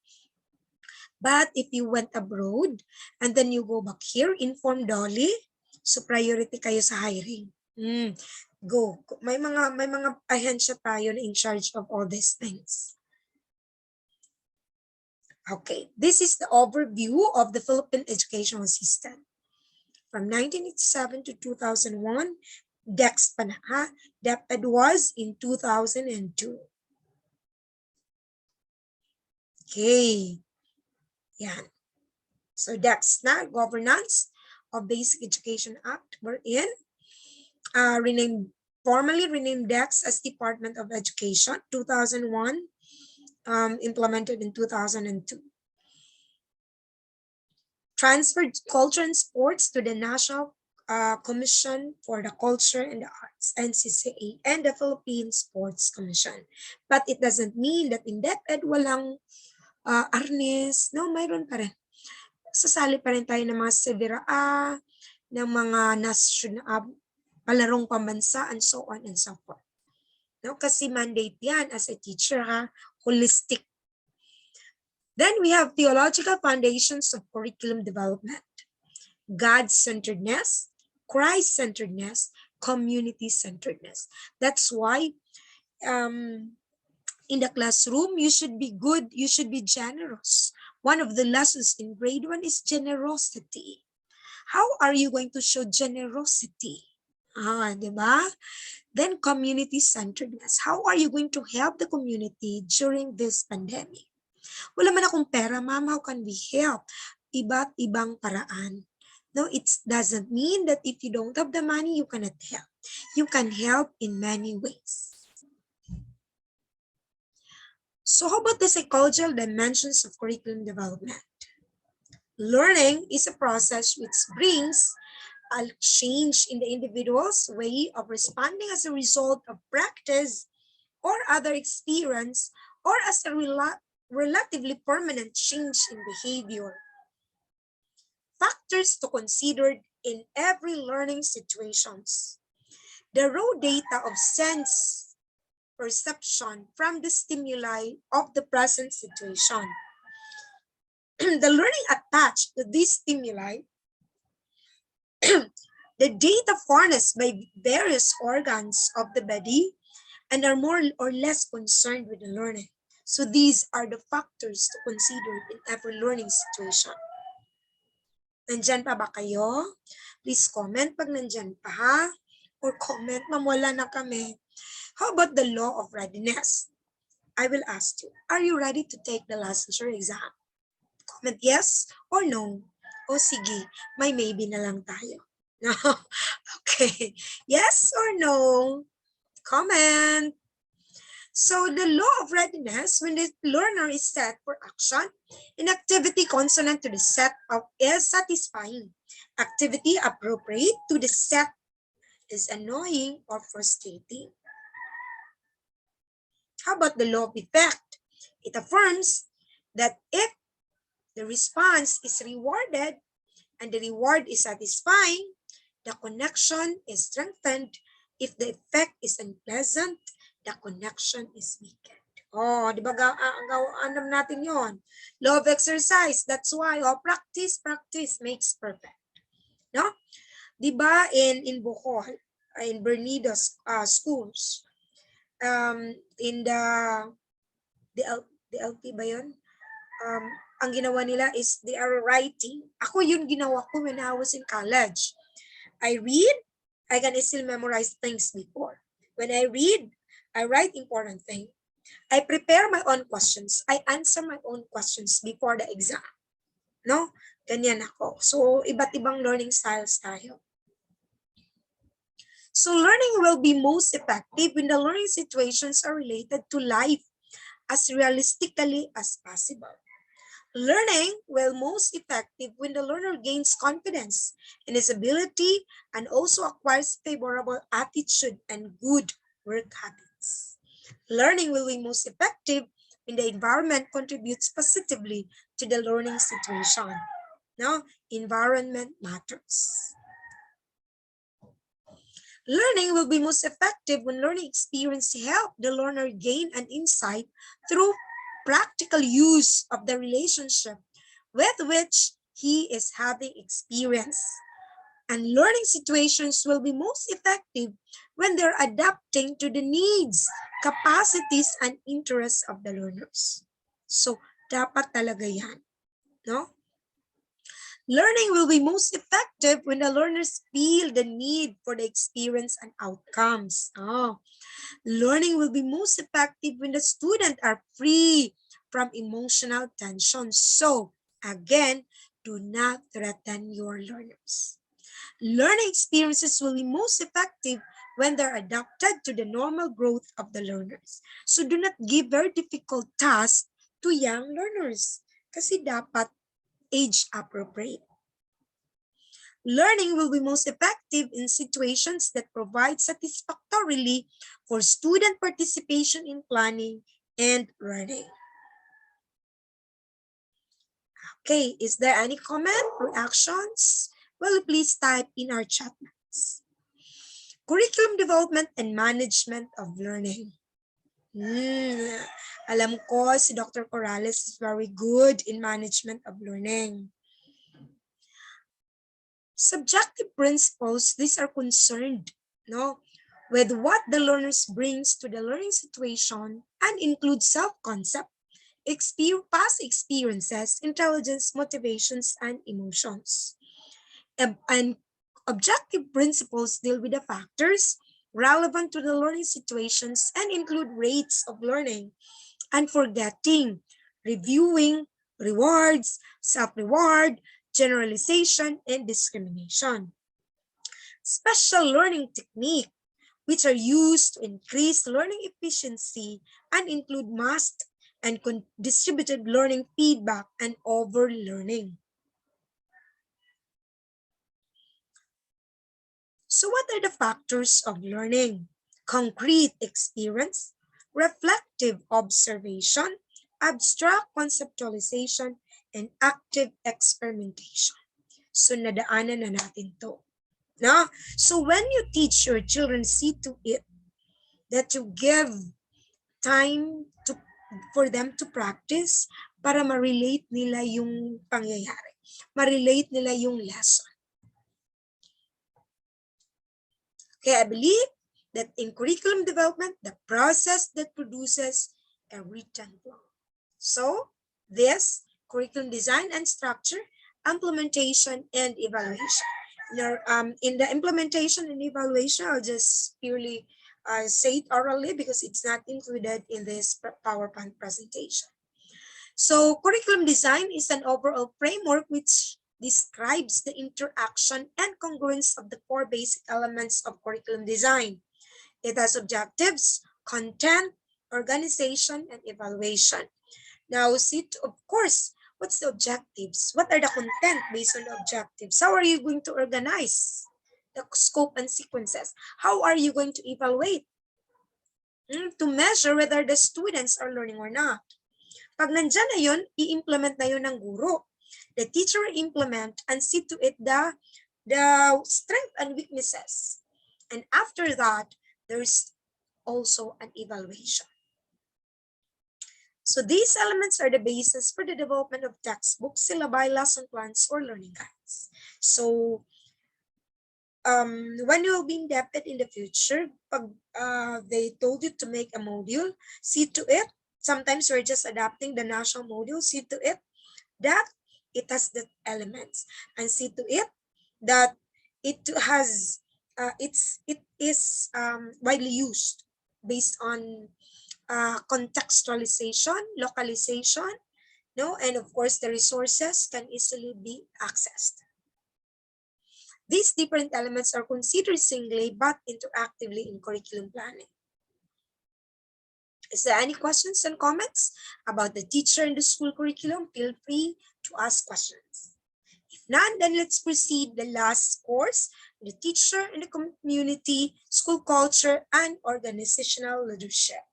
But if you went abroad, and then you go back here, inform Dolly, so priority kayo sa hiring. Go. May mga ahensya tayo na in charge of all these things. Okay, this is the overview of the Philippine educational system. From 1987 to 2001, DEX pa na ha. DepEd was in 2002. Okay. Yan. So DEX na, Governance of Basic Education Act, we're in. Formally renamed DEX as Department of Education, 2001, implemented in 2002. Transferred Culture and Sports to the National Commission for the Culture and the Arts, NCCA, and the Philippine Sports Commission. But it doesn't mean that in DepEd walang arnis. No, mayroon pa rin. Sasali pa rin tayo ng mga Severa A, ng mga palarong pambansa, and so on and so forth. No, kasi mandate yan as a teacher, ha? Holistic. Then we have Theological Foundations of Curriculum Development, God-centeredness, Christ-centeredness, community-centeredness. That's why in the classroom, you should be good, you should be generous. One of the lessons in grade 1 is generosity. How are you going to show generosity? Diba? Then community-centeredness. How are you going to help the community during this pandemic? Wala man akong pera, ma'am, how can we help? Iba't ibang paraan. No, it doesn't mean that if you don't have the money, you cannot help. You can help in many ways. So how about the psychological dimensions of curriculum development? Learning is a process which brings a change in the individual's way of responding as a result of practice or other experience, or as a relatively permanent change in behavior. Factors to consider in every learning situations. The raw data of sense perception from the stimuli of the present situation. The learning attached to these stimuli, the data furnished by various organs of the body, and are more or less concerned with the learning. So these are the factors to consider in every learning situation. Nandyan pa ba kayo? Please comment pag nandyan pa ha? Or comment, ma'am, wala na kami. How about the law of readiness? I will ask you, are you ready to take the licensure exam? Comment yes or no. O sige, may maybe na lang tayo. No? Okay. Yes or no? Comment. So the law of readiness, when the learner is set for action, an activity consonant to the set of is satisfying. Activity appropriate to the set is annoying or frustrating. How about the law of effect? It affirms that if the response is rewarded and the reward is satisfying, the connection is strengthened. If the effect is unpleasant, the connection is weakened. Oh, di ba gawaan natin yon? Law of exercise. That's why, practice makes perfect. No? Di ba in Bohol, in Bernido's schools, in the LP ba yun? Ang ginawa nila is they are writing. Ako yun ginawa ko when I was in college. I read, I can still memorize things before. When I read, I write important things. I prepare my own questions. I answer my own questions before the exam. No? Ganyan ako. So, iba't ibang learning styles tayo. So, learning will be most effective when the learning situations are related to life as realistically as possible. Learning will most effective when the learner gains confidence in his ability and also acquires favorable attitude and good work habits. Learning will be most effective when the environment contributes positively to the learning situation. Now, environment matters. Learning will be most effective when learning experience help the learner gain an insight through practical use of the relationship with which he is having experience. And learning situations will be most effective when they're adapting to the needs, capacities, and interests of the learners. So, dapat talaga yan. No? Learning will be most effective when the learners feel the need for the experience and outcomes. Learning will be most effective when the students are free from emotional tension. So, again, do not threaten your learners. Learning experiences will be most effective when they're adapted to the normal growth of the learners. So, do not give very difficult tasks to young learners kasi dapat age appropriate. Learning will be most effective in situations that provide satisfactorily for student participation in planning and learning. Okay, is there any comment, reactions? Well, please type in our chat box. Curriculum development and management of learning. Alam ko si Dr. Corrales is very good in management of learning. Subjective principles, these are concerned with what the learners brings to the learning situation and include self-concept, past experiences, intelligence, motivations, and emotions. And objective principles deal with the factors relevant to the learning situations and include rates of learning and forgetting, reviewing, rewards, self-reward, generalization, and discrimination. Special learning technique, which are used to increase learning efficiency and include masked and distributed learning feedback and overlearning. So what are the factors of learning? Concrete experience, reflective observation, abstract conceptualization, and active experimentation. So nadaanan na natin to. No? So when you teach your children, see to it that you give time for them to practice para ma-relate nila yung pangyayari. Ma-relate nila yung lesson. Okay, I believe that in curriculum development, the process that produces a written plan. So, this curriculum design and structure, implementation, and evaluation. In the implementation and evaluation, I'll just purely say it orally because it's not included in this PowerPoint presentation. So, curriculum design is an overall framework which describes the interaction and congruence of the four basic elements of curriculum design. It has objectives, content, organization, and evaluation. Now, of course, what's the objectives? What are the content based on the objectives? How are you going to organize the scope and sequences? How are you going to evaluate? To measure whether the students are learning or not. Pag nandyan na yun, i-implement na yun ng guro. The teacher will implement and see to it the strength and weaknesses. And after that, there's also an evaluation. So these elements are the basis for the development of textbooks, syllabi, lesson plans, or learning guides. So when you will be indebted in the future, pag they told you to make a module, see to it, sometimes we're just adapting the national module, see to it that it has the elements, and see to it that it has it is widely used based on contextualization, localization, no, and of course the resources can easily be accessed. These different elements are considered singly but interactively in curriculum planning. Is there any questions and comments about the teacher and the school curriculum? Feel free to ask questions. If none, then let's proceed the last course, the teacher and the community, school culture, and organizational leadership.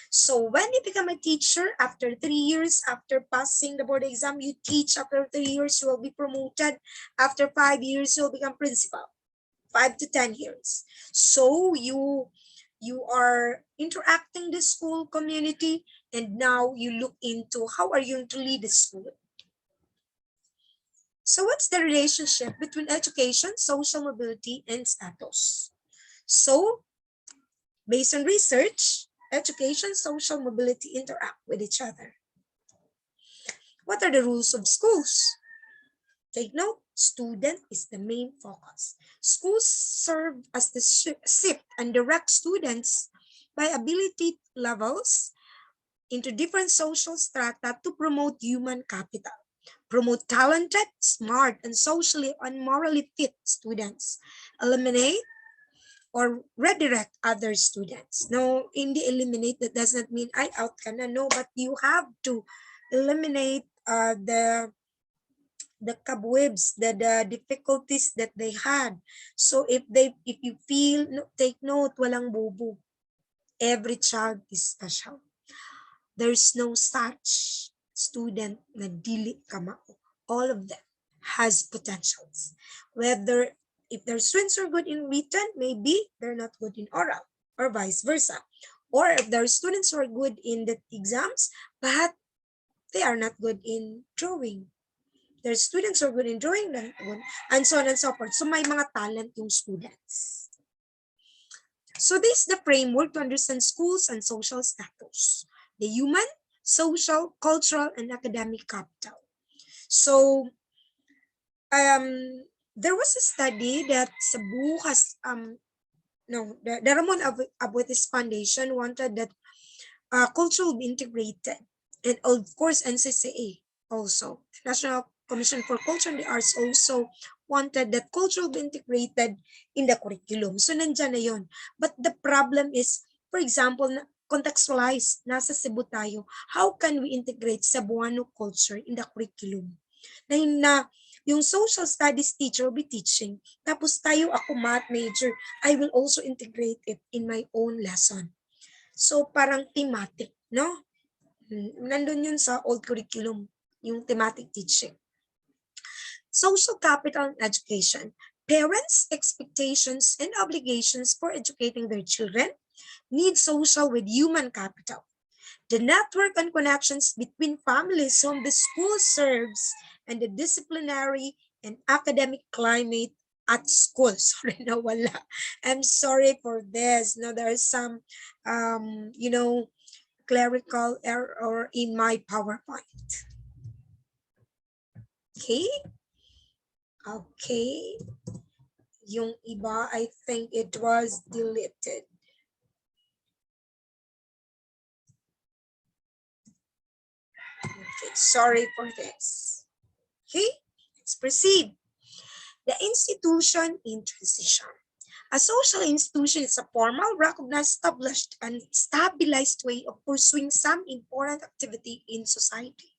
So when you become a teacher, after 3 years, after passing the board exam, you teach. After 3 years, you will be promoted. After 5 years, you'll become principal. 5 to 10 years. So you are interacting the school community, and now you look into how are you going to lead the school. So what's the relationship between education, social mobility, and status? So based on research, education, social mobility interact with each other. What are the rules of schools? Take note, student is the main focus. Schools serve as the shift and direct students by ability levels into different social strata to promote human capital, promote talented, smart, and socially and morally fit students, eliminate or redirect other students. No, hindi eliminate, that does not mean I out ka na. No, but you have to eliminate the cobwebs, the difficulties that they had. So if you feel, take note, walang bobo. Every child is special. There's no such student na dili kamao. All of them has potentials. Whether if their students are good in written, maybe they're not good in oral, or vice versa. Or if their students are good in the exams, but they are not good in drawing. Their students are good in drawing, and so on and so forth. So may mga talent yung students. So this is the framework to understand schools and social status. The human, social, cultural, and academic capital. So there was a study that Cebu has the Ramon Abuetis Foundation wanted that culture will be integrated, and of course NCCA also, National Commission for Culture and the Arts, also wanted that culture will be integrated in the curriculum. So nandyan na yun. But the problem is, for example, contextualize, nasa Cebu tayo, how can we integrate Cebuano culture in the curriculum? Na yung social studies teacher will be teaching, tapos tayo, ako math major, I will also integrate it in my own lesson. So parang thematic, no? Nandun yun sa old curriculum, yung thematic teaching. Social capital and education. Parents' expectations and obligations for educating their children need social with human capital. The network and connections between families whom the school serves and the disciplinary and academic climate at school. Sorry, nawala. I'm sorry for this. No, there is some, clerical error in my PowerPoint. Okay. Yung iba, I think it was deleted. Okay, sorry for this. Okay, let's proceed. The institution in transition. A social institution is a formal, recognized, established, and stabilized way of pursuing some important activity in society.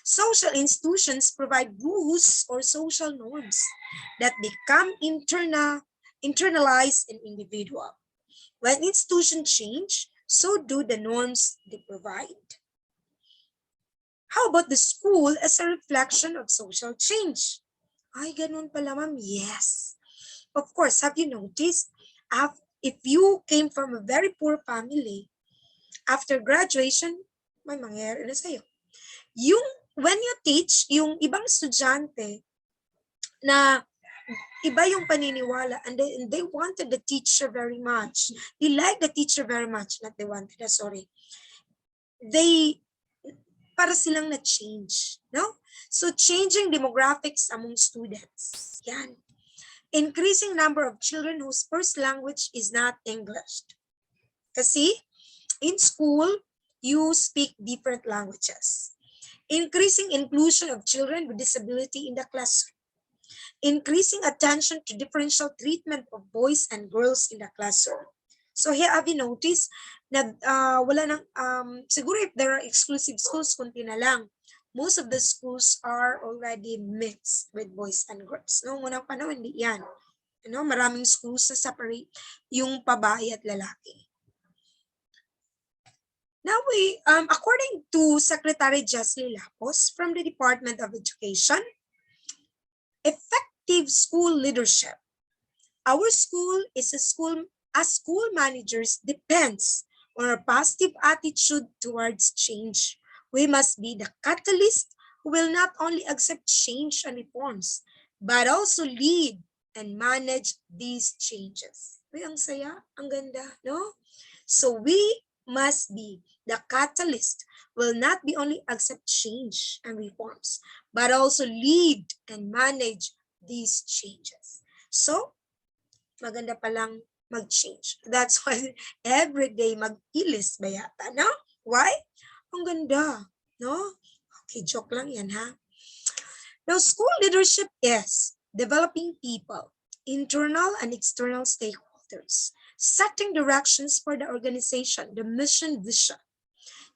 Social institutions provide rules or social norms that become internalized and individual. When institutions change, so do the norms they provide. How about the school as a reflection of social change? Ay, ganun pala, ma'am. Yes. Of course, have you noticed? if you came from a very poor family, after graduation, may mangyayari na sa'yo. When you teach, yung ibang estudyante na iba yung paniniwala and they wanted the teacher very much. They like the teacher very much. Not they wanted, sorry. Para silang na-change. No? So, changing demographics among students. Yan. Increasing number of children whose first language is not English. Kasi, in school, you speak different languages. Increasing inclusion of children with disability in the classroom. Increasing attention to differential treatment of boys and girls in the classroom. So here have you noticed na wala nang, siguro if there are exclusive schools, kunti na lang. Most of the schools are already mixed with boys and girls. Noong unang panahon, hindi yan. Maraming schools na separate yung babae at lalaki. Now, according to Secretary Jocelyn Lapos from the Department of Education, effective school leadership. Our school is a school, as school managers, depends on our positive attitude towards change. We must be the catalyst who will not only accept change and reforms, but also lead and manage these changes. Uy, ang saya, ang ganda, no? So we must be the catalyst, will not be only accept change and reforms, but also lead and manage these changes. So, maganda palang mag-change. That's why every day mag-ilis ba yata, no? Why? Ang ganda, no? Okay, joke lang yan, ha? Now, school leadership is developing people, internal and external stakeholders, setting directions for the organization, the mission, vision,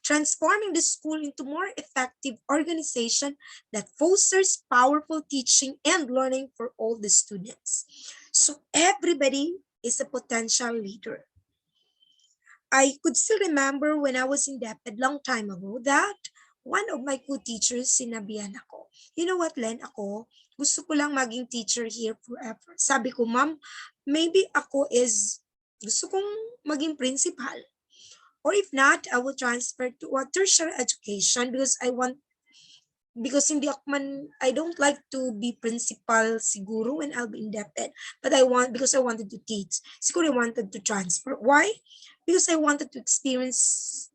transforming the school into more effective organization that fosters powerful teaching and learning for all the students. So everybody is a potential leader. I could still remember when I was in DepEd long time ago that one of my co-teachers sinabihan ako, you know what, Len, gusto ko lang maging teacher here forever. Sabi ko, ma'am, maybe gusto kong maging principal. Or if not, I will transfer to a tertiary education because I don't like to be principal siguro when I'll be in DepEd, but because I wanted to teach. Siguro I wanted to transfer. Why? Because I wanted to experience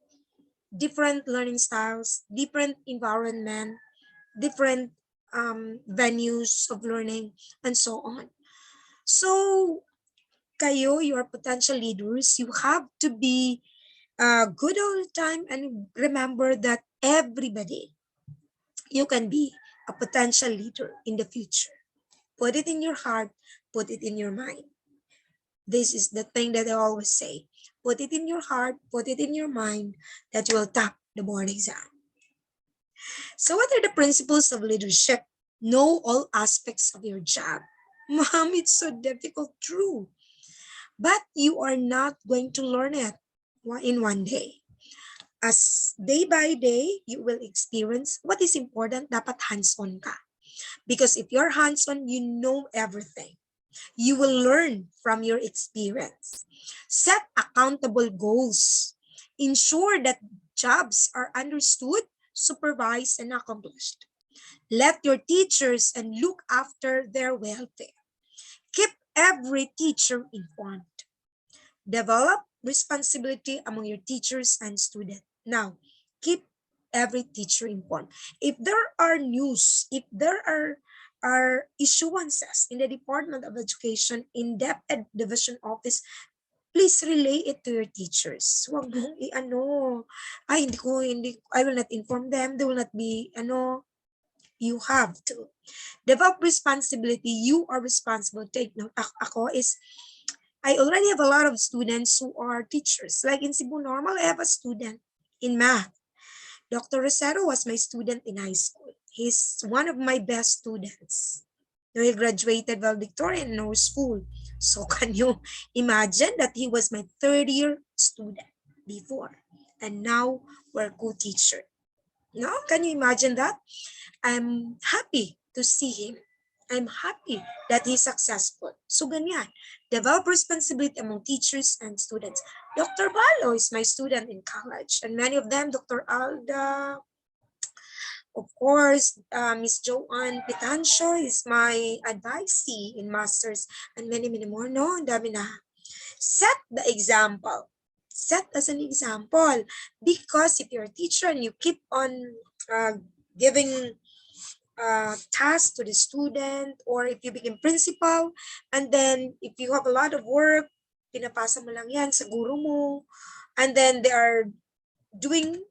different learning styles, different environment, different venues of learning, and so on. So, kayo, your potential leaders, you have to be good all the time and remember that everybody, you can be a potential leader in the future. Put it in your heart, put it in your mind. This is the thing that I always say. Put it in your heart, put it in your mind that you will top the board exam. So what are the principles of leadership? Know all aspects of your job. Mom, it's so difficult, true. But you are not going to learn it in one day. As day by day, you will experience what is important, dapat hands-on ka. Because if you're hands-on, you know everything. You will learn from your experience. Set accountable goals. Ensure that jobs are understood, supervised, and accomplished. Let your teachers and look after their welfare. Keep every teacher informed. Develop responsibility among your teachers and students. Now, keep every teacher informed. If there are news, if there are issuances in the Department of Education, in DepEd Division Office, please relay it to your teachers. Huwag mong I will not inform them. They will not be, you have to. Develop responsibility. You are responsible. Take note. I already have a lot of students who are teachers. Like in Cebu Normal, I have a student in math. Dr. Rosero was my student in high school. He's one of my best students. He graduated valedictorian in our school. So can you imagine that he was my third-year student before? And now we're co-teacher. No? Can you imagine that? I'm happy to see him. I'm happy that he's successful. So ganyan. Develop responsibility among teachers and students. Dr. Balo is my student in college, and many of them, Dr. Alda, of course, Miss Joanne Pitancio is my advisee in masters, and many, many more. No, ang dami na. Set the example. Set as an example. Because if you're a teacher and you keep on giving task to the student, or if you become principal, and then if you have a lot of work, pinapasa mo lang yan sa guro mo, and then they are doing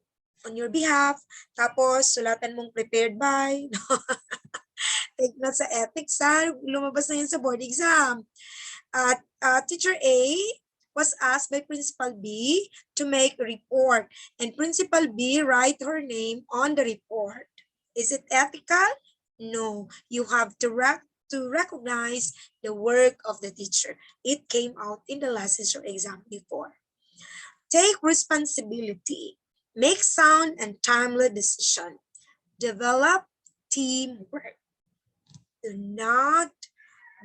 on your behalf, tapos sulatan mong prepared by, take note sa ethics ha, lumabas na yan sa board exam. Teacher A was asked by Principal B to make a report, and Principal B write her name on the report. Is it ethical? No. You have to recognize the work of the teacher. It came out in the licensure exam before. Take responsibility. Make sound and timely decision. Develop teamwork. Do not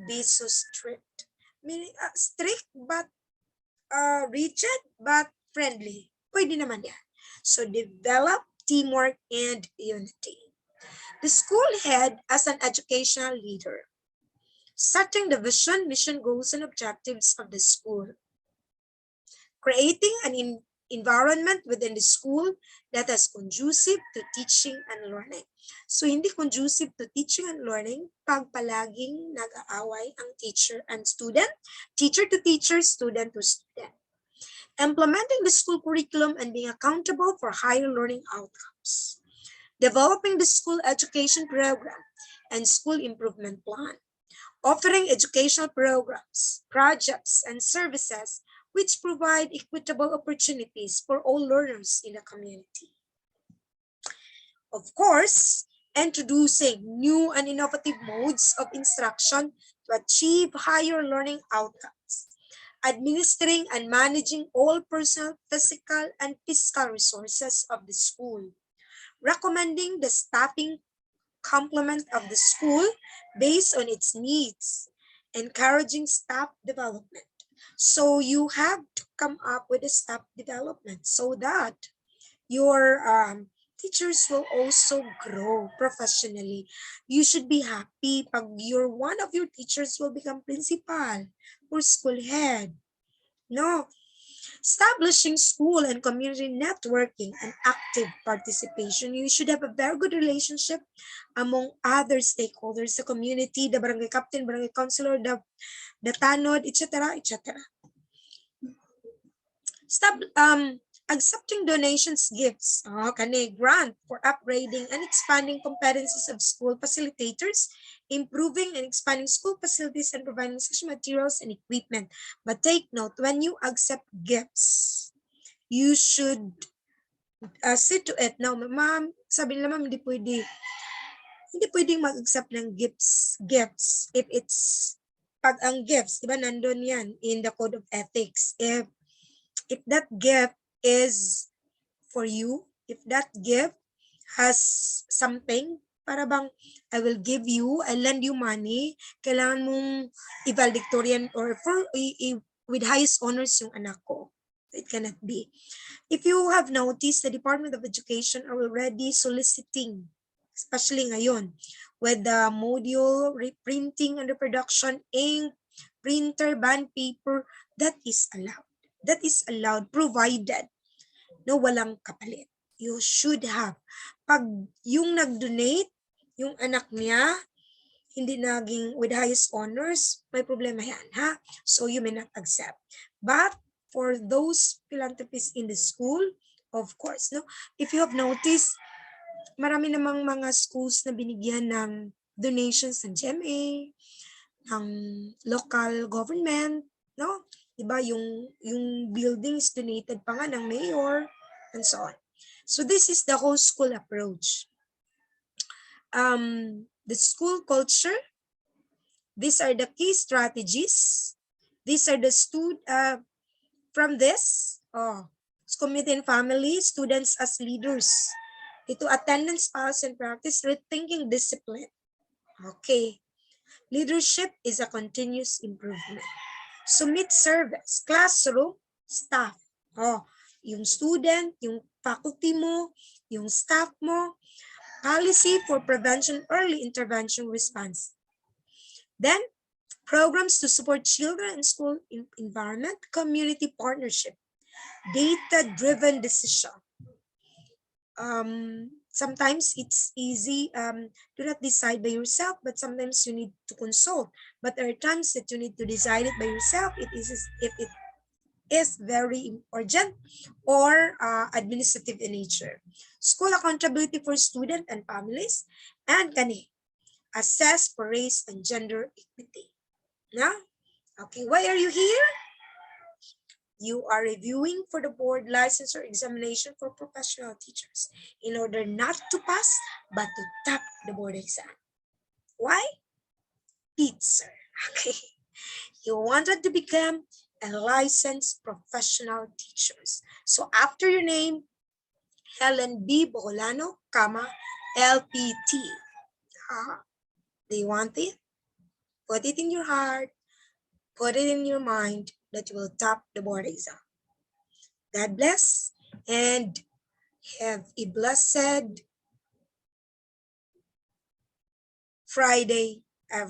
be so strict. Meaning, strict but rigid but friendly. Pwede naman yan. So develop teamwork and unity. The school head as an educational leader. Setting the vision, mission, goals, and objectives of the school. Creating an environment within the school that is conducive to teaching and learning. So hindi conducive to teaching and learning pag palaging nag-aaway ang teacher and student, teacher to teacher, student to student. Implementing the school curriculum and being accountable for higher learning outcomes. Developing the school education program and school improvement plan. Offering educational programs, projects, and services which provide equitable opportunities for all learners in the community. Of course, introducing new and innovative modes of instruction to achieve higher learning outcomes. Administering and managing all personal, physical, and fiscal resources of the school. Recommending the staffing complement of the school based on its needs. Encouraging staff development. So you have to come up with a staff development so that your teachers will also grow professionally. You should be happy pag one of your teachers will become principal or school head. No. Establishing school and community networking and active participation. You should have a very good relationship among other stakeholders, the community, the barangay captain, barangay councilor, the tanod, etc., etc. Stop accepting donations, gifts, grant for upgrading and expanding competencies of school facilitators, improving and expanding school facilities, and providing such materials and equipment. But take note, when you accept gifts, you should see to it. Now, ma'am, sabi nila, ma'am, hindi pwedeng mag-accept ng gifts if it's, pag ang gifts, diba, nandun yan in the code of ethics. If that gift is for you, if that gift has something, para bang, I will give you, I lend you money, kailangan mong i-valedictorian or with highest honors yung anak ko. It cannot be. If you have noticed, the Department of Education are already soliciting, especially ngayon, with the module, reprinting, and reproduction, ink, printer, bond paper, that is allowed. That is allowed, provided no walang kapalit. You should have. Pag yung nag-donate, yung anak niya, hindi naging with highest honors, may problema yan, ha? So you may not accept. But for those philanthropists in the school, of course, no? If you have noticed, marami namang mga schools na binigyan ng donations ng GMA, ng local government, no? Diba, yung building is donated pa nga ng mayor, and so on. So this is the whole school approach. The school culture, these are the key strategies. These are the from this, community and family, students as leaders. Ito, attendance, policy, and practice, rethinking discipline. Okay. Leadership is a continuous improvement. Submit surveys, classroom, staff. Oh, yung student, yung faculty mo, yung staff mo, policy for prevention, early intervention response. Then, programs to support children in school environment, community partnership, data-driven decision. Sometimes it's easy to not decide by yourself, but sometimes you need to consult. But there are times that you need to decide it by yourself. It is if it is very urgent or administrative in nature. School accountability for students and families, and kani assess for race and gender equity. Now, okay, why are you here? You are reviewing for the board licensure examination for professional teachers in order not to pass, but to top the board exam. Why? Teacher. Okay. You wanted to become a licensed professional teachers. So after your name, Helen B. Bocolano, LPT. Do you want it? Put it in your heart, put it in your mind that you will top the board exam. God bless and have a blessed Friday